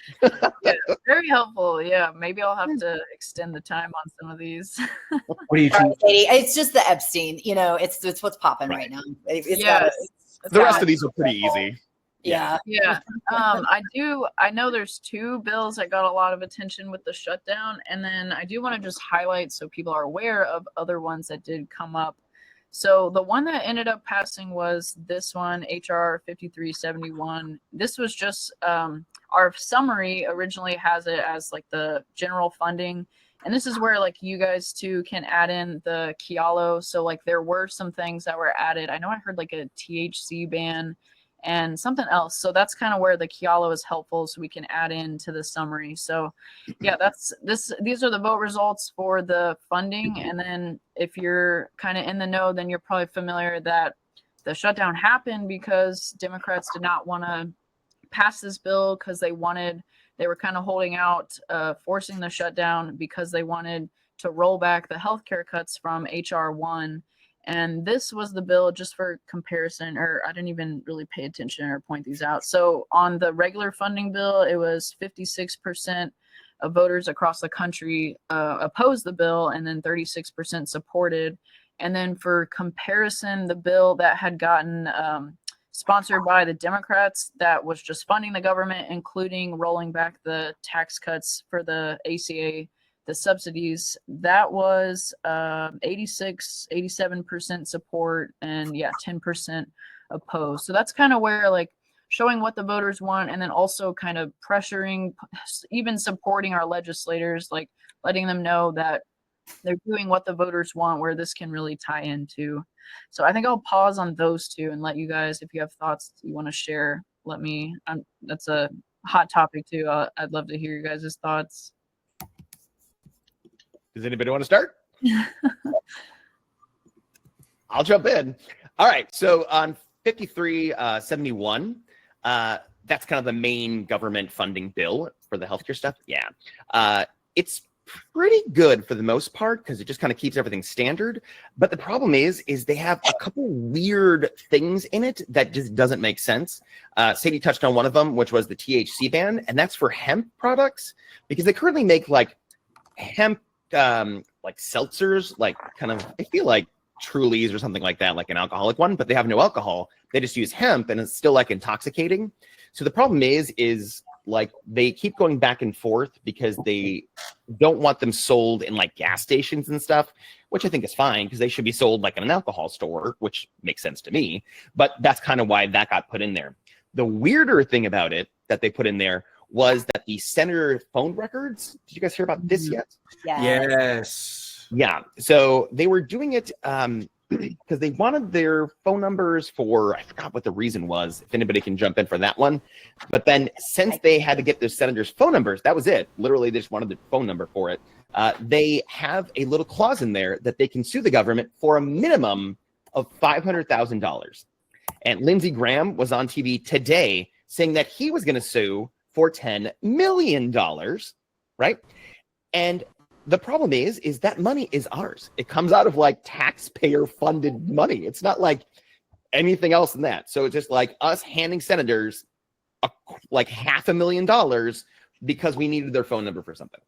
Yeah, very helpful. Yeah, maybe I'll have to extend the time on some of these. What do you think? It's just the Epstein. It's what's popping right now. The rest of these are pretty easy. Yeah. I know there's 2 bills that got a lot of attention with the shutdown, and then I do want to just highlight so people are aware of other ones that did come up. So the one that ended up passing was this one, HR 5371. This was just our summary originally has it as like the general funding. And this is where like you guys too can add in the Kialo. So like there were some things that were added. I know I heard like a THC ban and something else. So that's kind of where the Kialo is helpful, so we can add into the summary. So yeah, these are the vote results for the funding. And then if you're kind of in the know, then you're probably familiar that the shutdown happened because Democrats did not want to pass this bill because they were kind of holding out, forcing the shutdown because they wanted to roll back the healthcare cuts from HR 1. And this was the bill, just for comparison, or I didn't even really pay attention or point these out. So on the regular funding bill, it was 56% of voters across the country opposed the bill, and then 36% supported. And then for comparison, the bill that had gotten sponsored by the Democrats that was just funding the government, including rolling back the tax cuts for the ACA, the subsidies, that was 87% support and 10% opposed. So that's kind of where like showing what the voters want, and then also kind of pressuring, even supporting our legislators, like letting them know that they're doing what the voters want, where this can really tie into. So I think I'll pause on those 2 and let you guys, if you have thoughts you want to share, let me. That's a hot topic too. I'd love to hear you guys' thoughts. Does anybody want to start? I'll jump in. All right. So on 5371, that's kind of the main government funding bill for the healthcare stuff. Yeah. It's pretty good for the most part because it just kind of keeps everything standard. But the problem is they have a couple weird things in it that just doesn't make sense. Sadie touched on one of them, which was the THC ban, and that's for hemp products because they currently make like hemp like seltzers, like kind of, I feel like Trulies or something like that, like an alcoholic one, but they have no alcohol. They just use hemp and it's still like intoxicating. So the problem is like they keep going back and forth because they don't want them sold in like gas stations and stuff, which I think is fine because they should be sold like in an alcohol store, which makes sense to me. But that's kind of why that got put in there. The weirder thing about it that they put in there was that the senator phone records. Did you guys hear about this yet? Yes. Yeah. So they were doing it because they wanted their phone numbers for, I forgot what the reason was, if anybody can jump in for that one. But then since they had to get those senators' phone numbers, that was it. Literally, they just wanted the phone number for it. They have a little clause in there that they can sue the government for a minimum of $500,000. And Lindsey Graham was on TV today saying that he was going to sue for $10 million, right? And the problem is that money is ours. It comes out of like taxpayer funded money. It's not like anything else than that. So it's just like us handing senators like $500,000 because we needed their phone number for something.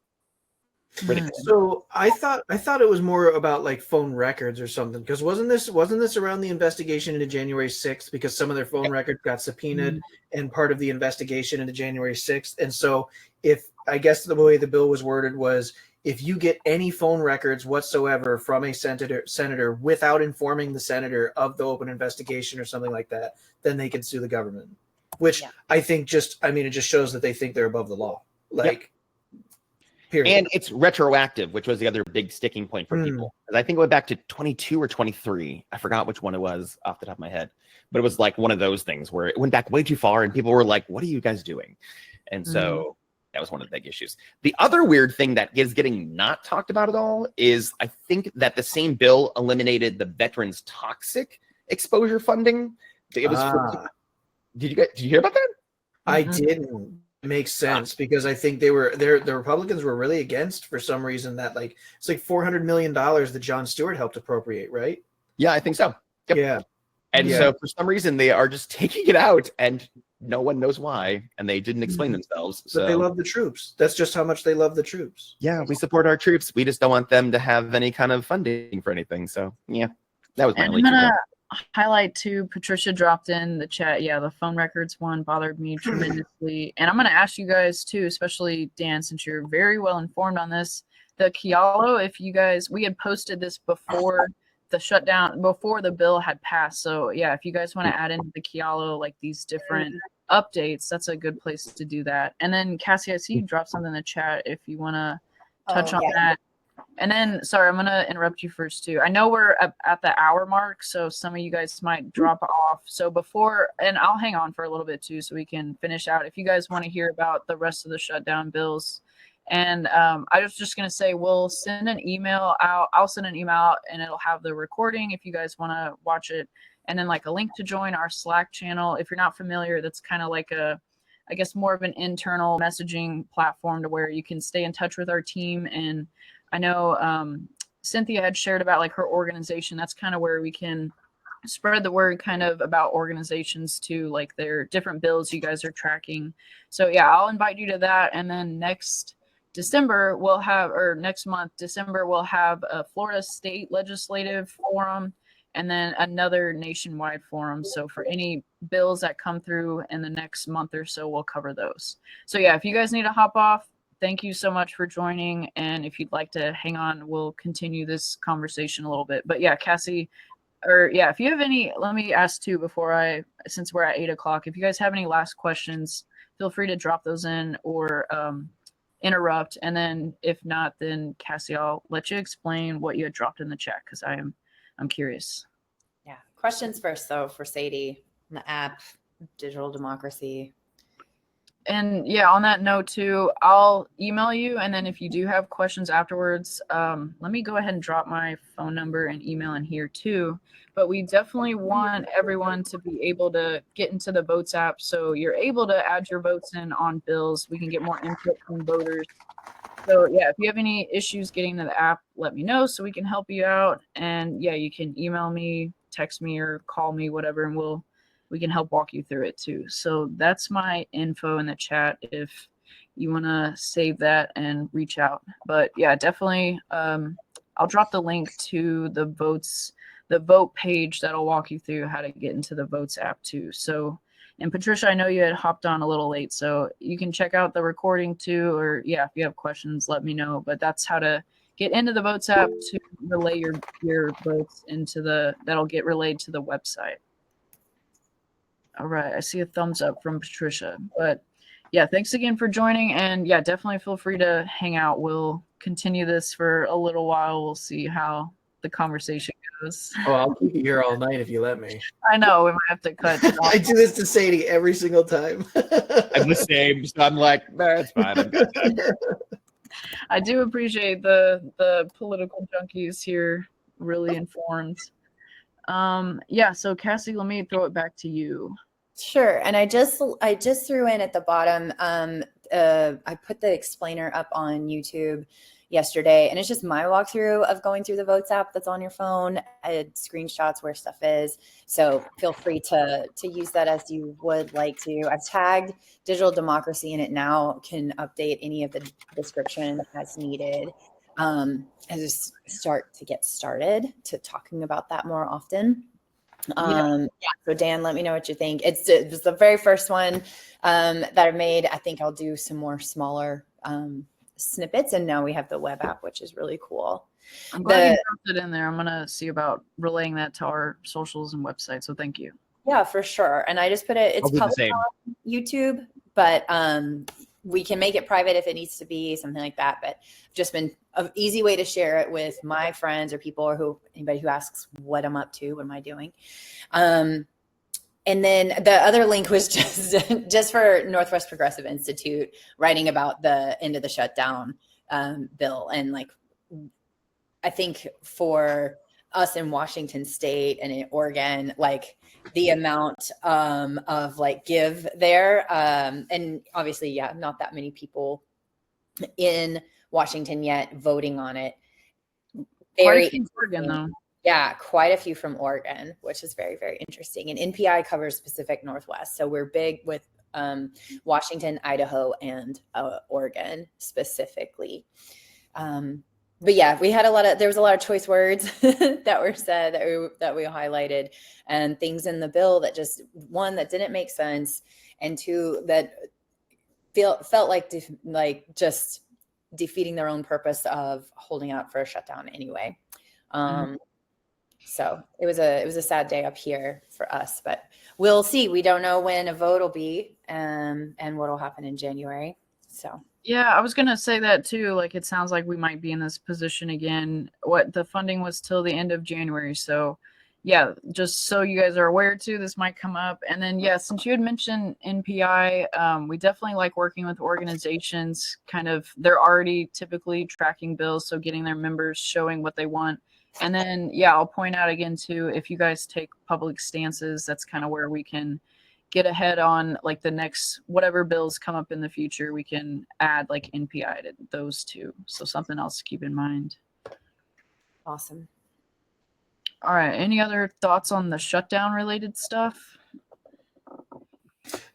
So I thought it was more about like phone records or something, because wasn't this around the investigation into January 6th, because some of their phone records got subpoenaed and part of the investigation into January 6th. And so if I guess the way the bill was worded was, if you get any phone records whatsoever from a senator without informing the senator of the open investigation or something like that, then they can sue the government. Which I think it just shows that they think they're above the law. Like, period. And it's retroactive, which was the other big sticking point for people. I think it went back to 22 or 23. I forgot which one it was off the top of my head. But it was like one of those things where it went back way too far and people were like, what are you guys doing? And so that was one of the big issues. The other weird thing that is getting not talked about at all is I think that the same bill eliminated the veterans toxic exposure funding. It was did you hear about that? I didn't. It makes sense because I think the Republicans were really against for some reason that like it's like $400 million that Jon Stewart helped appropriate, right? Yeah, I think so. Yep. Yeah. And so for some reason they are just taking it out and no one knows why, and they didn't explain themselves. But they love the troops. That's just how much they love the troops. Yeah, we support our troops. We just don't want them to have any kind of funding for anything. So yeah, that was my only. I'm gonna highlight too. Patricia dropped in the chat. Yeah, the phone records one bothered me tremendously, and I'm gonna ask you guys too, especially Dan, since you're very well informed on this. The Kialo, if you guys, we had posted this before the shutdown, before the bill had passed. So yeah, if you guys want to add into the Kialo like these different updates, that's a good place to do that. And then Cassie, I see you dropped something in the chat if you want to touch on that. And then, sorry, I'm going to interrupt you first too. I know we're at the hour mark, so some of you guys might drop off. So before, and I'll hang on for a little bit too, so we can finish out. If you guys want to hear about the rest of the shutdown bills, and I was just going to say, we'll send an email out. I'll send an email out and it'll have the recording if you guys want to watch it. And then like a link to join our Slack channel. If you're not familiar, that's kind of like I guess more of an internal messaging platform to where you can stay in touch with our team. And I know Cynthia had shared about like her organization. That's kind of where we can spread the word kind of about organizations too, like their different bills you guys are tracking. So yeah, I'll invite you to that. And then next December, next month, December, we'll have a Florida State Legislative Forum and then another nationwide forum. So for any bills that come through in the next month or so, we'll cover those. So yeah, if you guys need to hop off, thank you so much for joining. And if you'd like to hang on, we'll continue this conversation a little bit. But yeah, Cassie, if you have any, let me ask too since we're at 8 o'clock, if you guys have any last questions, feel free to drop those in or interrupt. And then if not, then Cassie, I'll let you explain what you had dropped in the chat because I'm curious. Yeah. Questions first though for Sadie, the app, digital democracy. And yeah, on that note too, I'll email you, and then if you do have questions afterwards, let me go ahead and drop my phone number and email in here too. But we definitely want everyone to be able to get into the Votes app, so you're able to add your votes in on bills. We can get more input from voters. So yeah, if you have any issues getting to the app, let me know so we can help you out. And yeah, you can email me, text me, or call me, whatever, and we can help walk you through it too. So that's my info in the chat if you want to save that and reach out. But yeah, definitely I'll drop the link to the vote page that'll walk you through how to get into the Votes app too. So, and Patricia, I know you had hopped on a little late, so you can check out the recording too, or yeah, if you have questions, let me know. But that's how to get into the Votes app to relay your votes that'll get relayed to the website. All right, I see a thumbs up from Patricia. But yeah, thanks again for joining. And yeah, definitely feel free to hang out. We'll continue this for a little while. We'll see how the conversation goes. Oh, I'll keep you here all night if you let me. I know we might have to cut. I do this to Sadie every single time. I'm the same, so I'm like, it's fine. I'm good. I do appreciate the political junkies here, really informed. Yeah, so Cassie, let me throw it back to you. Sure. And I just threw in at the bottom, I put the explainer up on YouTube yesterday, and it's just my walkthrough of going through the Votes app that's on your phone. I had screenshots where stuff is. So feel free to use that as you would like to. I've tagged Digital Democracy in it now, can update any of the description as needed. And just start to get started to talking about that more often. Yeah. So Dan, let me know what you think. It was the very first one that I made. I think I'll do some more smaller snippets, and now we have the web app, which is really cool. I'm glad you dropped it in there. I'm gonna see about relaying that to our socials and website. So thank you. Yeah, for sure. And I just put it. It's public on YouTube, but we can make it private if it needs to be, something like that. But just been an easy way to share it with my friends or people, or anybody who asks what I'm up to, what am I doing. And then the other link was just for Northwest Progressive Institute, writing about the end of the shutdown bill. And like, I think for us in Washington State and in Oregon, like the amount of like give there, and obviously, yeah, not that many people in Washington yet voting on it. Quite a few Oregon, though. Yeah, quite a few from Oregon, which is very, very interesting. And NPI covers Pacific Northwest, so we're big with Washington, Idaho, and Oregon specifically. But yeah, there was a lot of choice words that were said that we highlighted, and things in the bill that just, one, that didn't make sense, and two, that felt like just defeating their own purpose of holding out for a shutdown anyway. So it was a sad day up here for us, but we'll see. We don't know when a vote will be, and what will happen in January. So. Yeah, I was going to say that too. Like, it sounds like we might be in this position again. What the funding was till the end of January. So yeah, just so you guys are aware too, this might come up. And then, yeah, since you had mentioned NPI, we definitely like working with organizations. They're already typically tracking bills. So getting their members, showing what they want. And then, yeah, I'll point out again too, if you guys take public stances, that's kind of where we can get ahead on like the next, whatever bills come up in the future, we can add like NPI to those two. So something else to keep in mind. Awesome. All right. Any other thoughts on the shutdown related stuff?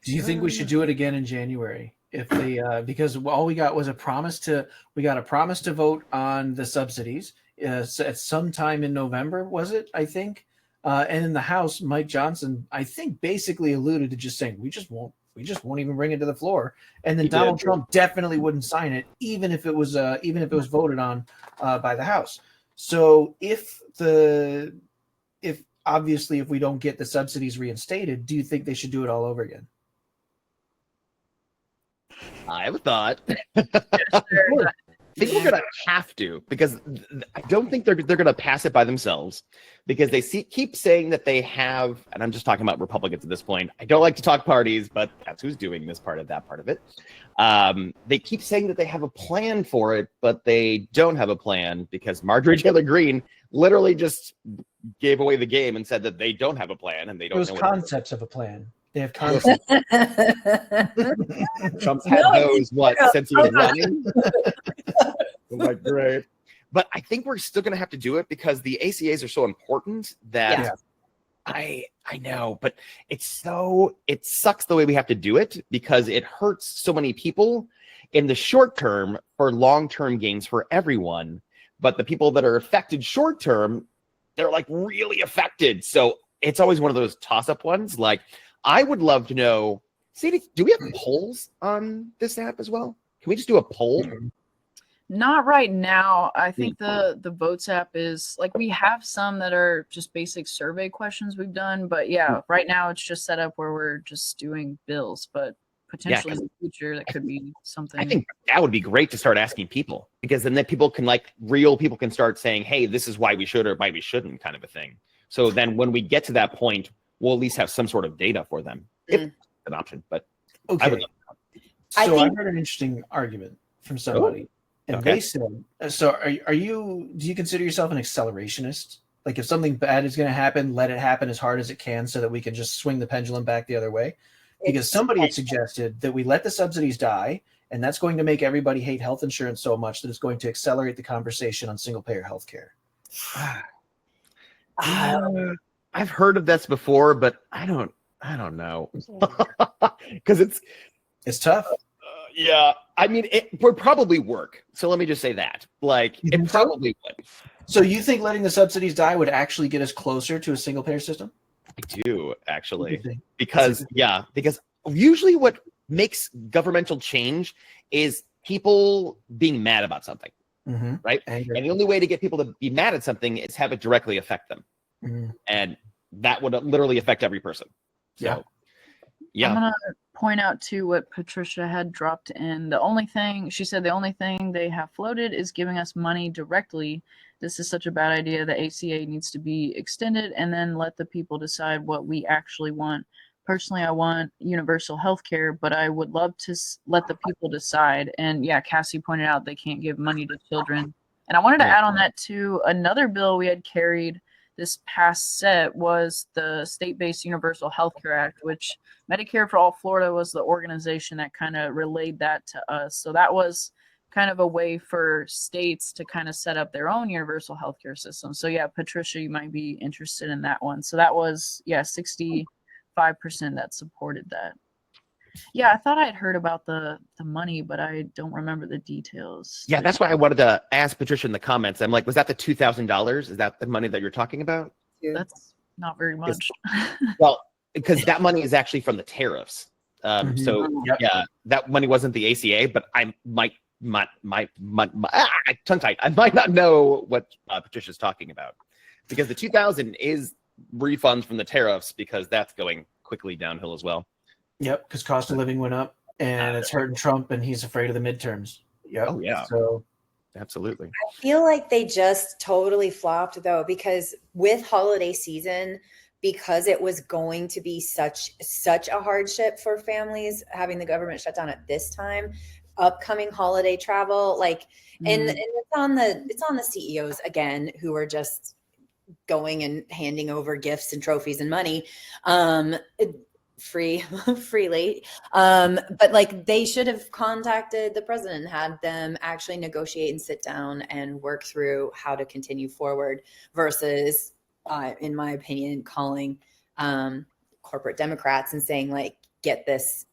Do you think we should do it again in January? If they, because all we got was a promise to vote on the subsidies at some time in November, was it? I think. And in the House, Mike Johnson, I think, basically alluded to just saying we just won't even bring it to the floor. And then Donald Trump definitely wouldn't sign it, even if it was voted on by the House. So if we don't get the subsidies reinstated, do you think they should do it all over again? I have a thought. think we're gonna have to, because I don't think they're gonna pass it by themselves, because they keep saying that they have, and I'm just talking about Republicans at this point. I don't like to talk parties, but that's who's doing this part of that part of it. They keep saying that they have a plan for it, but they don't have a plan, because Marjorie Taylor Greene literally just gave away the game and said that they don't have a plan and they don't know what concepts of a plan. They have concepts. Trump's had those since he was running. I'm like, great. But I think we're still going to have to do it, because the ACAs are so important that I know, but it sucks the way we have to do it, because it hurts so many people in the short term for long-term gains for everyone. But the people that are affected short term, they're like really affected. So it's always one of those toss-up ones. Like, I would love to know, Sadie, do we have polls on this app as well? Can we just do a poll? Not right now. I think the Votes app is like, we have some that are just basic survey questions we've done, but yeah, right now it's just set up where we're just doing bills, but potentially in the future that could be something. I think that would be great to start asking people, because then people can, like, real people can start saying, hey, this is why we should or why we shouldn't, kind of a thing. So then when we get to that point, we'll at least have some sort of data for them, if it's an option. But okay. I would love I heard an interesting argument from somebody. And they said, so do you consider yourself an accelerationist? Like, if something bad is going to happen, let it happen as hard as it can so that we can just swing the pendulum back the other way? Because somebody had suggested that we let the subsidies die, and that's going to make everybody hate health insurance so much that it's going to accelerate the conversation on single-payer health care. I've heard of this before, but I don't know. Because it's tough. Yeah, I mean, it would probably work. So let me just say that. Like, it probably would. So you think letting the subsidies die would actually get us closer to a single payer system? I do, actually. Because usually what makes governmental change is people being mad about something, right? And the only way to get people to be mad at something is have it directly affect them. And that would literally affect every person. So, yeah. I'm going to point out too what Patricia had dropped in. She said the only thing they have floated is giving us money directly. This is such a bad idea. The ACA needs to be extended and then let the people decide what we actually want. Personally, I want universal health care, but I would love to let the people decide. And yeah, Cassie pointed out they can't give money to children. And I wanted to add on that too, another bill we had carried this past set was the State-Based Universal Healthcare Act, which Medicare for All Florida was the organization that kind of relayed that to us. So that was kind of a way for states to kind of set up their own universal healthcare system. So yeah, Patricia, you might be interested in that one. So that was, 65% that supported that. Yeah, I thought I had heard about the money, but I don't remember the details. Yeah, that's why I wanted to ask Patricia in the comments. I'm like, was that the $2,000? Is that the money that you're talking about? That's not very much. Well, because that money is actually from the tariffs. So yeah, that money wasn't the ACA, but I might tongue-tied. I might not know what Patricia's talking about, because the 2,000 is refunds from the tariffs, because that's going quickly downhill as well. Yep, because cost of living went up, and it's hurting Trump, and he's afraid of the midterms. Yep. Oh yeah. So absolutely. I feel like they just totally flopped though, because with holiday season, because it was going to be such a hardship for families having the government shut down at this time, upcoming holiday travel, like, and it's on the CEOs again, who are just going and handing over gifts and trophies and money. Freely. But like, they should have contacted the president and had them actually negotiate and sit down and work through how to continue forward versus, in my opinion, calling corporate Democrats and saying, like, get this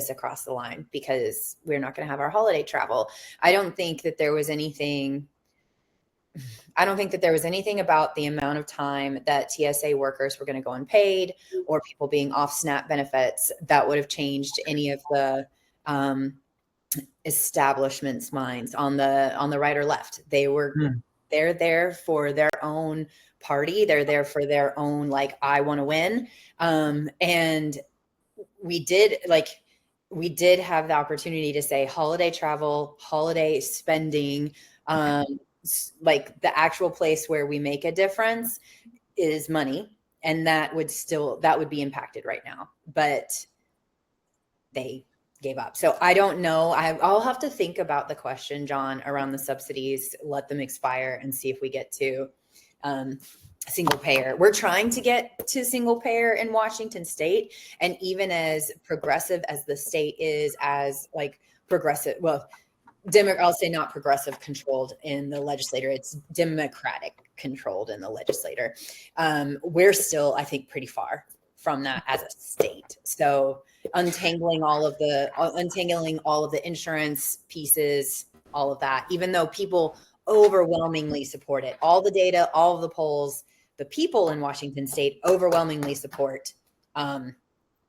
across the line, because we're not going to have our holiday travel. I don't think that there was anything about the amount of time that TSA workers were going to go unpaid, or people being off SNAP benefits, that would have changed any of the establishment's minds on the right or left. They're there for their own party. They're there for their own, like, I want to win. And we did, like, we did have the opportunity to say holiday travel, holiday spending, like the actual place where we make a difference is money. And that would be impacted right now, but they gave up. So I don't know. I'll have to think about the question, John, around the subsidies, let them expire and see if we get to single payer. We're trying to get to single payer in Washington state. And even as progressive as the state is, as like progressive, well, I'll say not progressive controlled in the legislature. It's Democratic controlled in the legislature. We're still, I think, pretty far from that as a state. So untangling all of the insurance pieces, all of that, even though people overwhelmingly support it, all the data, all of the polls, the people in Washington state overwhelmingly support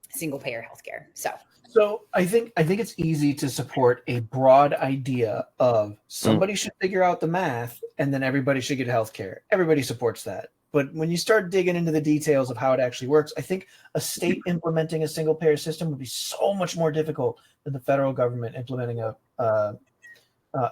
single payer healthcare. So I think it's easy to support a broad idea of somebody should figure out the math and then everybody should get health care. Everybody supports that. But when you start digging into the details of how it actually works, I think a state implementing a single payer system would be so much more difficult than the federal government implementing a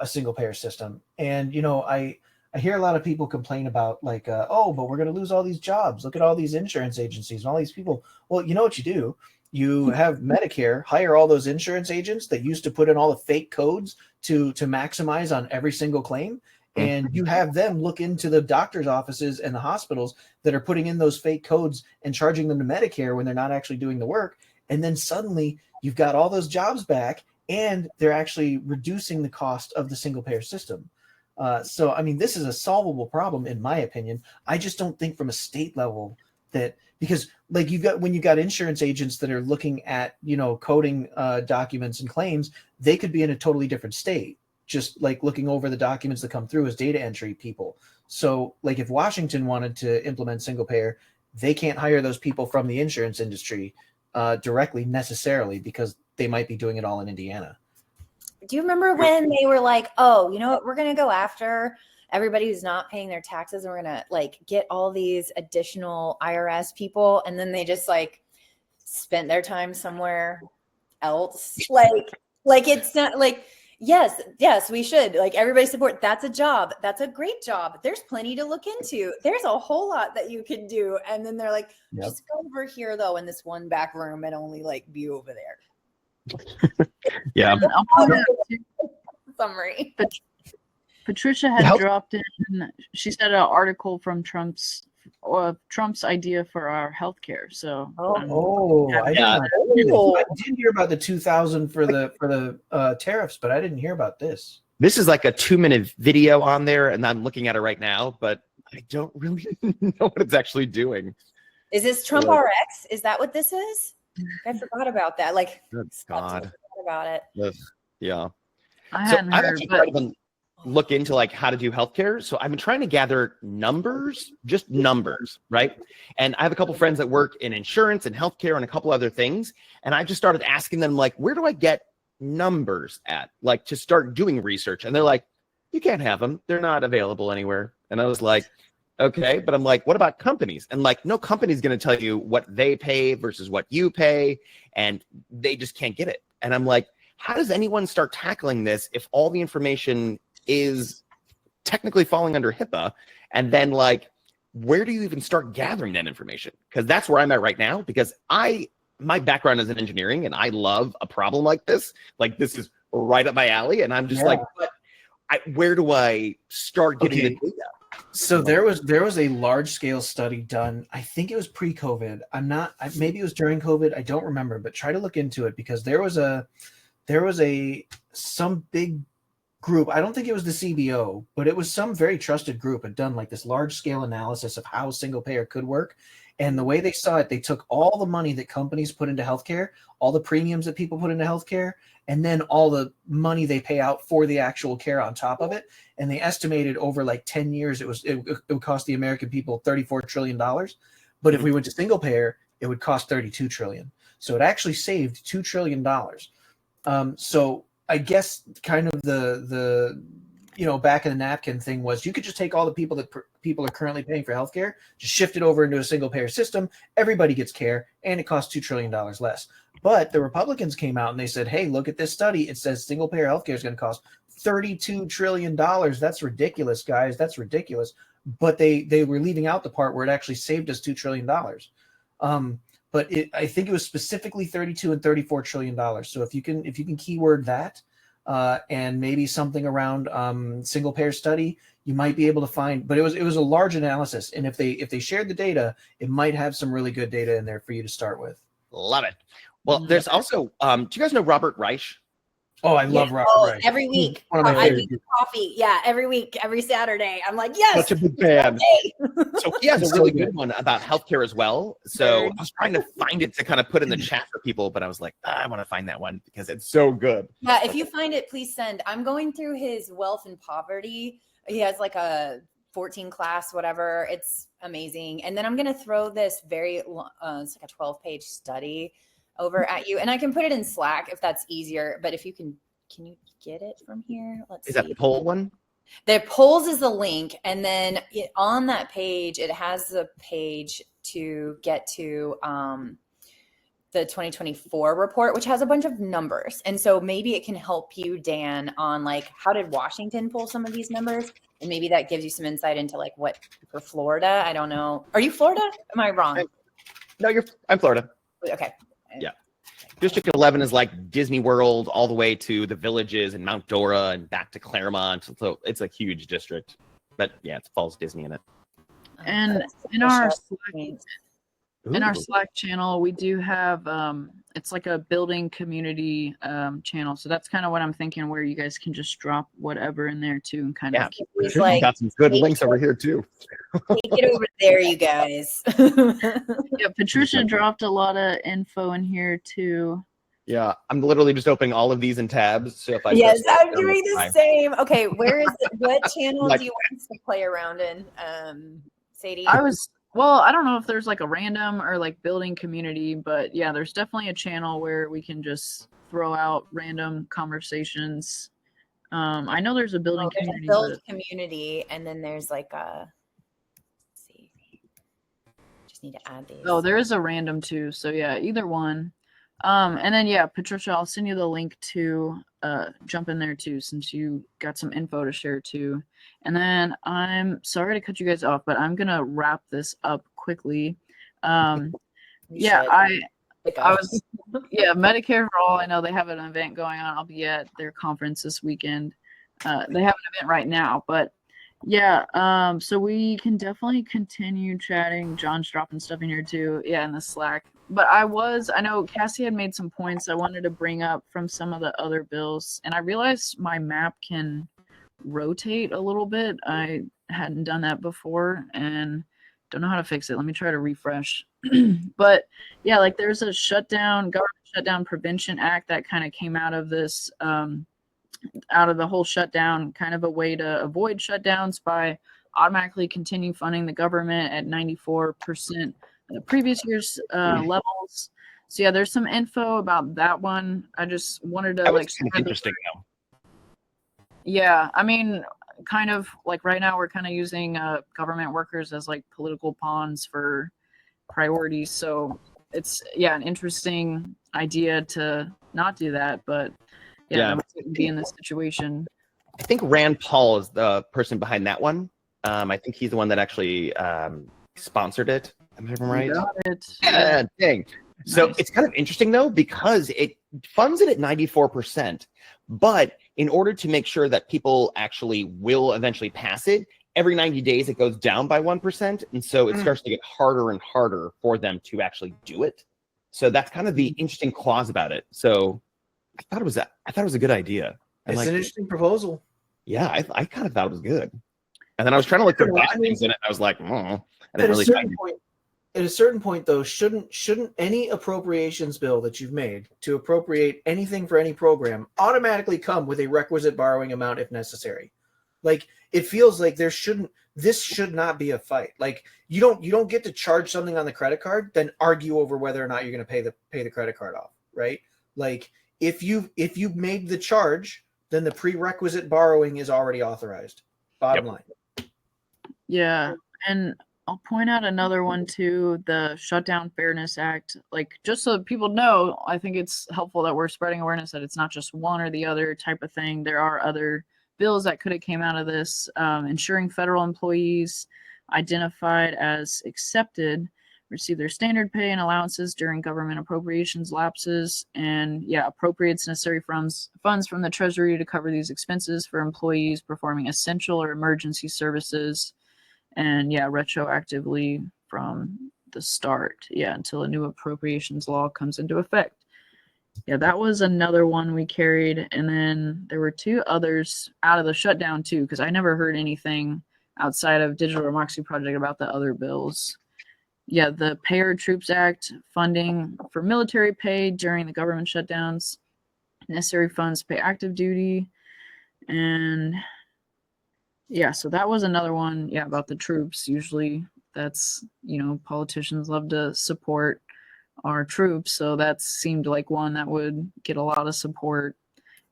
single payer system. And, you know, I hear a lot of people complain about like, oh, but we're going to lose all these jobs. Look at all these insurance agencies and all these people. Well, you know what you do? You have Medicare hire all those insurance agents that used to put in all the fake codes to maximize on every single claim. And you have them look into the doctor's offices and the hospitals that are putting in those fake codes and charging them to Medicare when they're not actually doing the work. And then suddenly you've got all those jobs back and they're actually reducing the cost of the single payer system. So, I mean, this is a solvable problem, in my opinion. I just don't think from a state level that, because like when you've got insurance agents that are looking at, you know, coding documents and claims, they could be in a totally different state, just like looking over the documents that come through as data entry people. So like if Washington wanted to implement single payer, they can't hire those people from the insurance industry directly necessarily because they might be doing it all in Indiana. Do you remember when they were like, oh, you know what, we're going to go after everybody who's not paying their taxes and we're going to like get all these additional IRS people, and then they just like spent their time somewhere else? Like it's not like, yes, we should, like, everybody support. That's a job. That's a great job. There's plenty to look into. There's a whole lot that you can do. And then they're like, just go over here though in this one back room and only like be over there. Yeah. Summary. But Patricia had dropped in. She said an article from Trump's idea for our healthcare. So I did hear about the 2,000 for the tariffs, but I didn't hear about this. This is like a 2-minute video on there, and I'm looking at it right now, but I don't really know what it's actually doing. Is this Trump RX? Is that what this is? I forgot about that. Like, good God, about it. Yeah. I hadn't heard, tried to look into like how to do healthcare. So I've been trying to gather numbers, just numbers, right? And I have a couple friends that work in insurance and healthcare and a couple other things. And I just started asking them, like, where do I get numbers at? Like, to start doing research. And they're like, you can't have them. They're not available anywhere. And I was like, okay, but I'm like, what about companies? And like, no company's going to tell you what they pay versus what you pay, and they just can't get it. And I'm like, how does anyone start tackling this if all the information is technically falling under HIPAA? And then like, where do you even start gathering that information? Because that's where I'm at right now, because my background is in engineering and I love a problem like this. Like, this is right up my alley. And I'm just like, where do I start getting the data? So there was a large scale study done. I think it was pre-COVID. Maybe it was during COVID. I don't remember, but try to look into it, because there was some big group. I don't think it was the CBO, but it was some very trusted group had done like this large scale analysis of how single payer could work. And the way they saw it, they took all the money that companies put into healthcare, all the premiums that people put into healthcare, and then all the money they pay out for the actual care on top of it. And they estimated over like 10 years, it would cost the American people $34 trillion. But if we went to single payer, it would cost $32 trillion. So it actually saved $2 trillion. So I guess kind of the back in the napkin thing was you could just take all the people that people are currently paying for healthcare, just shift it over into a single payer system. Everybody gets care, and it costs $2 trillion less. But the Republicans came out and they said, hey, look at this study. It says single payer healthcare is going to cost $32 trillion. That's ridiculous, guys. That's ridiculous. But they were leaving out the part where it actually saved us $2 trillion. But I think it was specifically 32 and $34 trillion. So if you can keyword that, and maybe something around single payer study, you might be able to find. But it was a large analysis, and if they shared the data, it might have some really good data in there for you to start with. Love it. Well, there's also do you guys know Robert Reich? Oh, I love Robert Reich. Every week. One of my I favorite do coffee. Yeah, every week, every Saturday. I'm like, yes. Such a big fan. Hey. So he has a So really good. good one about healthcare as well. So I was trying to find it to kind of put in the chat for people, but I was like, I want to find that one because it's so good. Yeah, if you find it, please send. I'm going through his wealth and poverty. He has like a 14 class, whatever. It's amazing. And then I'm going to throw this it's like a 12-page study over at you. And I can put it in Slack if that's easier. But if you can you get it from here? Let's see. Is that the poll one? The polls is the link. And then on that page, it has the page to get to the 2024 report, which has a bunch of numbers. And so maybe it can help you, Dan, on like, how did Washington pull some of these numbers? And maybe that gives you some insight into like what for Florida. I don't know. Are you Florida? Am I wrong? No, I'm Florida. Okay. Yeah. District 11 is like Disney World all the way to the Villages and Mount Dora and back to Claremont. So it's a huge district. But yeah, it falls Disney in it. And in our Slack channel, we do have it's like a building community channel. So that's kind of what I'm thinking, where you guys can just drop whatever in there too, and kind of keep He's like, got some good links over here too. take it over there, you guys. Yeah, Patricia dropped a lot of info in here too. Yeah, I'm literally just opening all of these in tabs. So if I Yes, press- I'm doing the same. Okay, where is it? What channel Like- do you want us to play around in, Sadie? I don't know if there's like a random or like building community, but yeah, there's definitely a channel where we can just throw out random conversations. I know there's a building There's a community. build community, and then there's like a. Let's see, just need to add these. Oh, there is a random too. So yeah, either one. And then yeah, Patricia, I'll send you the link to jump in there too, since you got some info to share too. And then I'm sorry to cut you guys off, but I'm gonna wrap this up quickly. Yeah, I was Medicare for All. I know they have an event going on. I'll be at their conference this weekend. They have an event right now, but yeah, so we can definitely continue chatting. John's dropping stuff in here too. Yeah, in the Slack. But I know Cassie had made some points I wanted to bring up from some of the other bills, and I realized my map can rotate a little bit. I hadn't done that before and don't know how to fix it. Let me try to refresh. But yeah, like there's a government shutdown prevention act that kind of came out of this, out of the whole shutdown, kind of a way to avoid shutdowns by automatically continue funding the government at 94% the previous year's levels. So yeah, there's some info about that one. I just wanted to That was like kind of interesting though. Yeah, I mean, kind of like right now we're kind of using government workers as like political pawns for priorities. So it's an interesting idea to not do that, but yeah, wouldn't be in this situation. I think Rand Paul is the person behind that one. I think he's the one that actually sponsored it. Am I right? Got it. Yeah, dang. So Nice. it's kind of interesting though, because it funds it at 94%, but in order to make sure that people actually will eventually pass it, every 90 days it goes down by 1%. And so it starts to get harder and harder for them to actually do it. So that's kind of the interesting clause about it. So I thought it was a good idea. It's an interesting proposal. Yeah, I kind of thought it was good. And then I was trying to look for bad things in it. I was like, I didn't really find it. At a certain point, though, shouldn't any appropriations bill that you've made to appropriate anything for any program automatically come with a requisite borrowing amount if necessary? Like, it feels like this should not be a fight. Like, you don't get to charge something on the credit card, then argue over whether or not you're going to pay the credit card off, right? Like, if you've made the charge then the prerequisite borrowing is already authorized. Bottom line. Yeah, and I'll point out another one too, the Shutdown Fairness Act. Like, just so people know, I think it's helpful that we're spreading awareness that it's not just one or the other type of thing. There are other bills that could have came out of this, ensuring federal employees identified as accepted receive their standard pay and allowances during government appropriations lapses, and appropriates necessary funds from the Treasury to cover these expenses for employees performing essential or emergency services, and retroactively from the start, until a new appropriations law comes into effect. That was another one we carried, and then there were two others out of the shutdown too, because I never heard anything outside of Digital Democracy Project about the other bills. The Pay Our Troops Act, funding for military pay during the government shutdowns, necessary funds to pay active duty, and so that was another one, about the troops. Usually that's, politicians love to support our troops, so that seemed like one that would get a lot of support.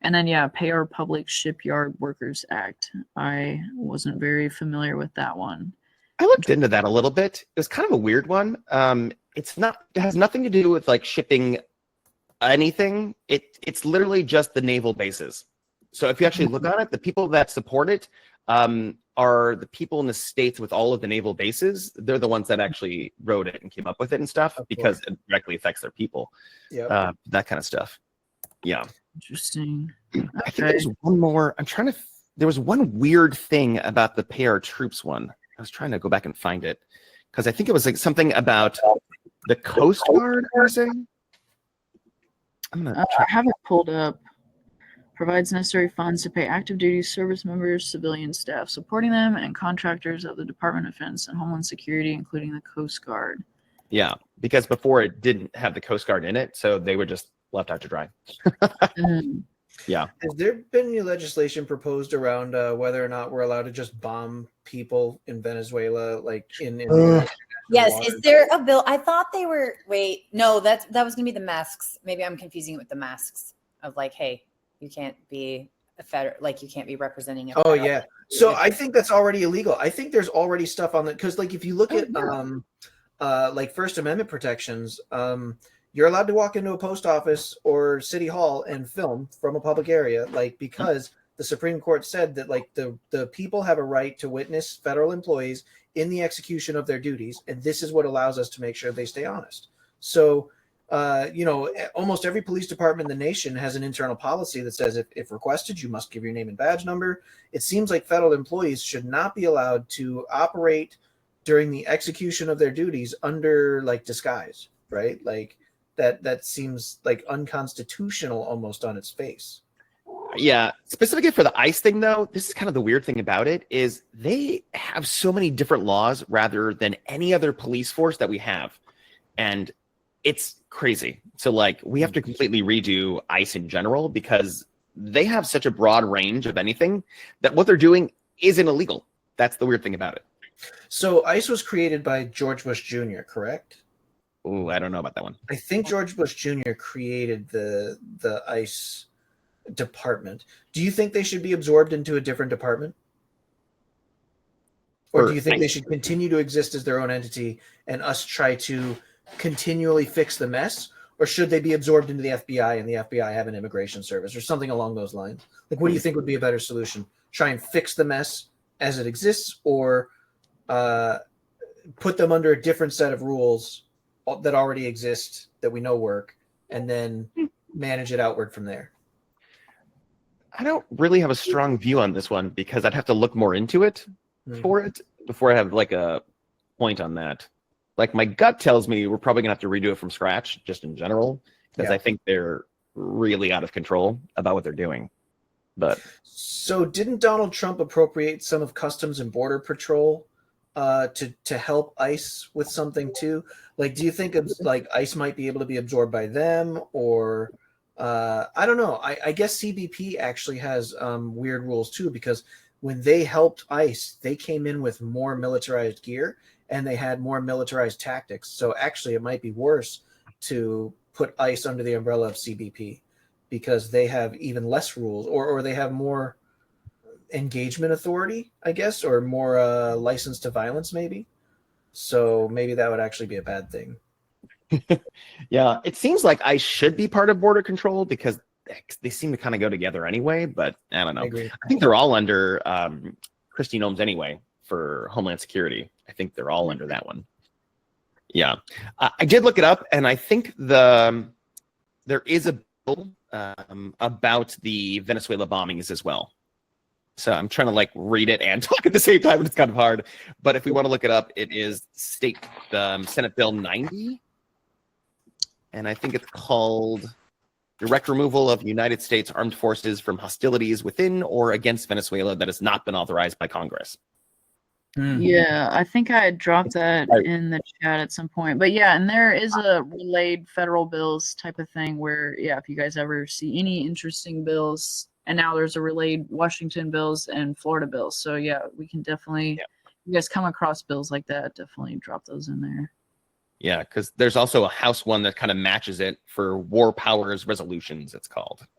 And then Pay Our Public Shipyard Workers Act. I wasn't very familiar with that one. I looked into that a little bit. It was kind of a weird one. It has nothing to do with like shipping anything. It's literally just the naval bases. So if you actually look on it, the people that support it are the people in the states with all of the naval bases. They're the ones that actually wrote it and came up with it and stuff, because it directly affects their people. Yeah, that kind of stuff. Yeah. Interesting. I think there's one more. There was one weird thing about the Pay Our Troops one. I was trying to go back and find it, because I think it was like something about the Coast Guard or something. I have it pulled up. Provides necessary funds to pay active duty service members, civilian staff supporting them, and contractors of the Department of Defense and Homeland Security, including the Coast Guard. Yeah, because before it didn't have the Coast Guard in it, so they were just left out to dry. Yeah. Has there been any legislation proposed around whether or not we're allowed to just bomb people in Venezuela, like in Yes, waters? is there a bill? I thought they were. Wait, no, that was gonna be the masks. Maybe I'm confusing it with the masks of like, hey, you can't be a federal, like you can't be representing. Oh yeah. So I think that's already illegal. I think there's already stuff on that, because like if you look at like First Amendment protections, you're allowed to walk into a post office or city hall and film from a public area, like because the Supreme Court said that like the people have a right to witness federal employees in the execution of their duties, and this is what allows us to make sure they stay honest. So almost every police department in the nation has an internal policy that says if requested, you must give your name and badge number. It seems like federal employees should not be allowed to operate during the execution of their duties under like disguise, right? Like that seems like unconstitutional almost on its face. Yeah, specifically for the ICE thing, though, this is kind of the weird thing about it, is they have so many different laws rather than any other police force that we have. And it's crazy. So, like, we have to completely redo ICE in general, because they have such a broad range of anything that what they're doing isn't illegal. That's the weird thing about it. So ICE was created by George Bush Jr., correct? Oh, I don't know about that one. I think George Bush Jr. created the ICE department. Do you think they should be absorbed into a different department? Or do you think they should continue to exist as their own entity and us try to continually fix the mess? Or should they be absorbed into the FBI and the FBI have an immigration service or something along those lines? Like, what do you think would be a better solution? Try and fix the mess as it exists, or put them under a different set of rules that already exist that we know work, and then manage it outward from there? I don't really have a strong view on this one, because I'd have to look more into it for it before I have like a point on that. Like, my gut tells me we're probably gonna have to redo it from scratch, just in general, because I think they're really out of control about what they're doing. But so didn't Donald Trump appropriate some of Customs and Border Patrol to help ICE with something too? Like, do you think like ICE might be able to be absorbed by them, or I don't know. I guess CBP actually has weird rules too, because when they helped ICE, they came in with more militarized gear and they had more militarized tactics. So actually, it might be worse to put ICE under the umbrella of CBP. because they have even less rules, or they have more engagement authority, I guess, or more license to violence, maybe. So maybe that would actually be a bad thing. Yeah, it seems like I should be part of border control because they seem to kind of go together anyway, but I don't know. I agree. I think they're all under Christine Ohms anyway for Homeland Security. I think they're all under that one. Yeah, I did look it up, and I think there is a bill about the Venezuela bombings as well. So I'm trying to like read it and talk at the same time, and it's kind of hard. But if we want to look it up, it is Senate Bill 90, and I think it's called Direct Removal of United States Armed Forces from Hostilities Within or Against Venezuela that has not been authorized by Congress. Yeah, I think I had dropped that Right. in the chat at some point. But yeah, and there is a relayed federal bills type of thing where, yeah, if you guys ever see any interesting bills, and now there's a relayed Washington bills and Florida bills. So yeah, we can definitely, Yeah. you guys come across bills like that, definitely drop those in there. Yeah, because there's also a House one that kind of matches it for war powers resolutions, it's called.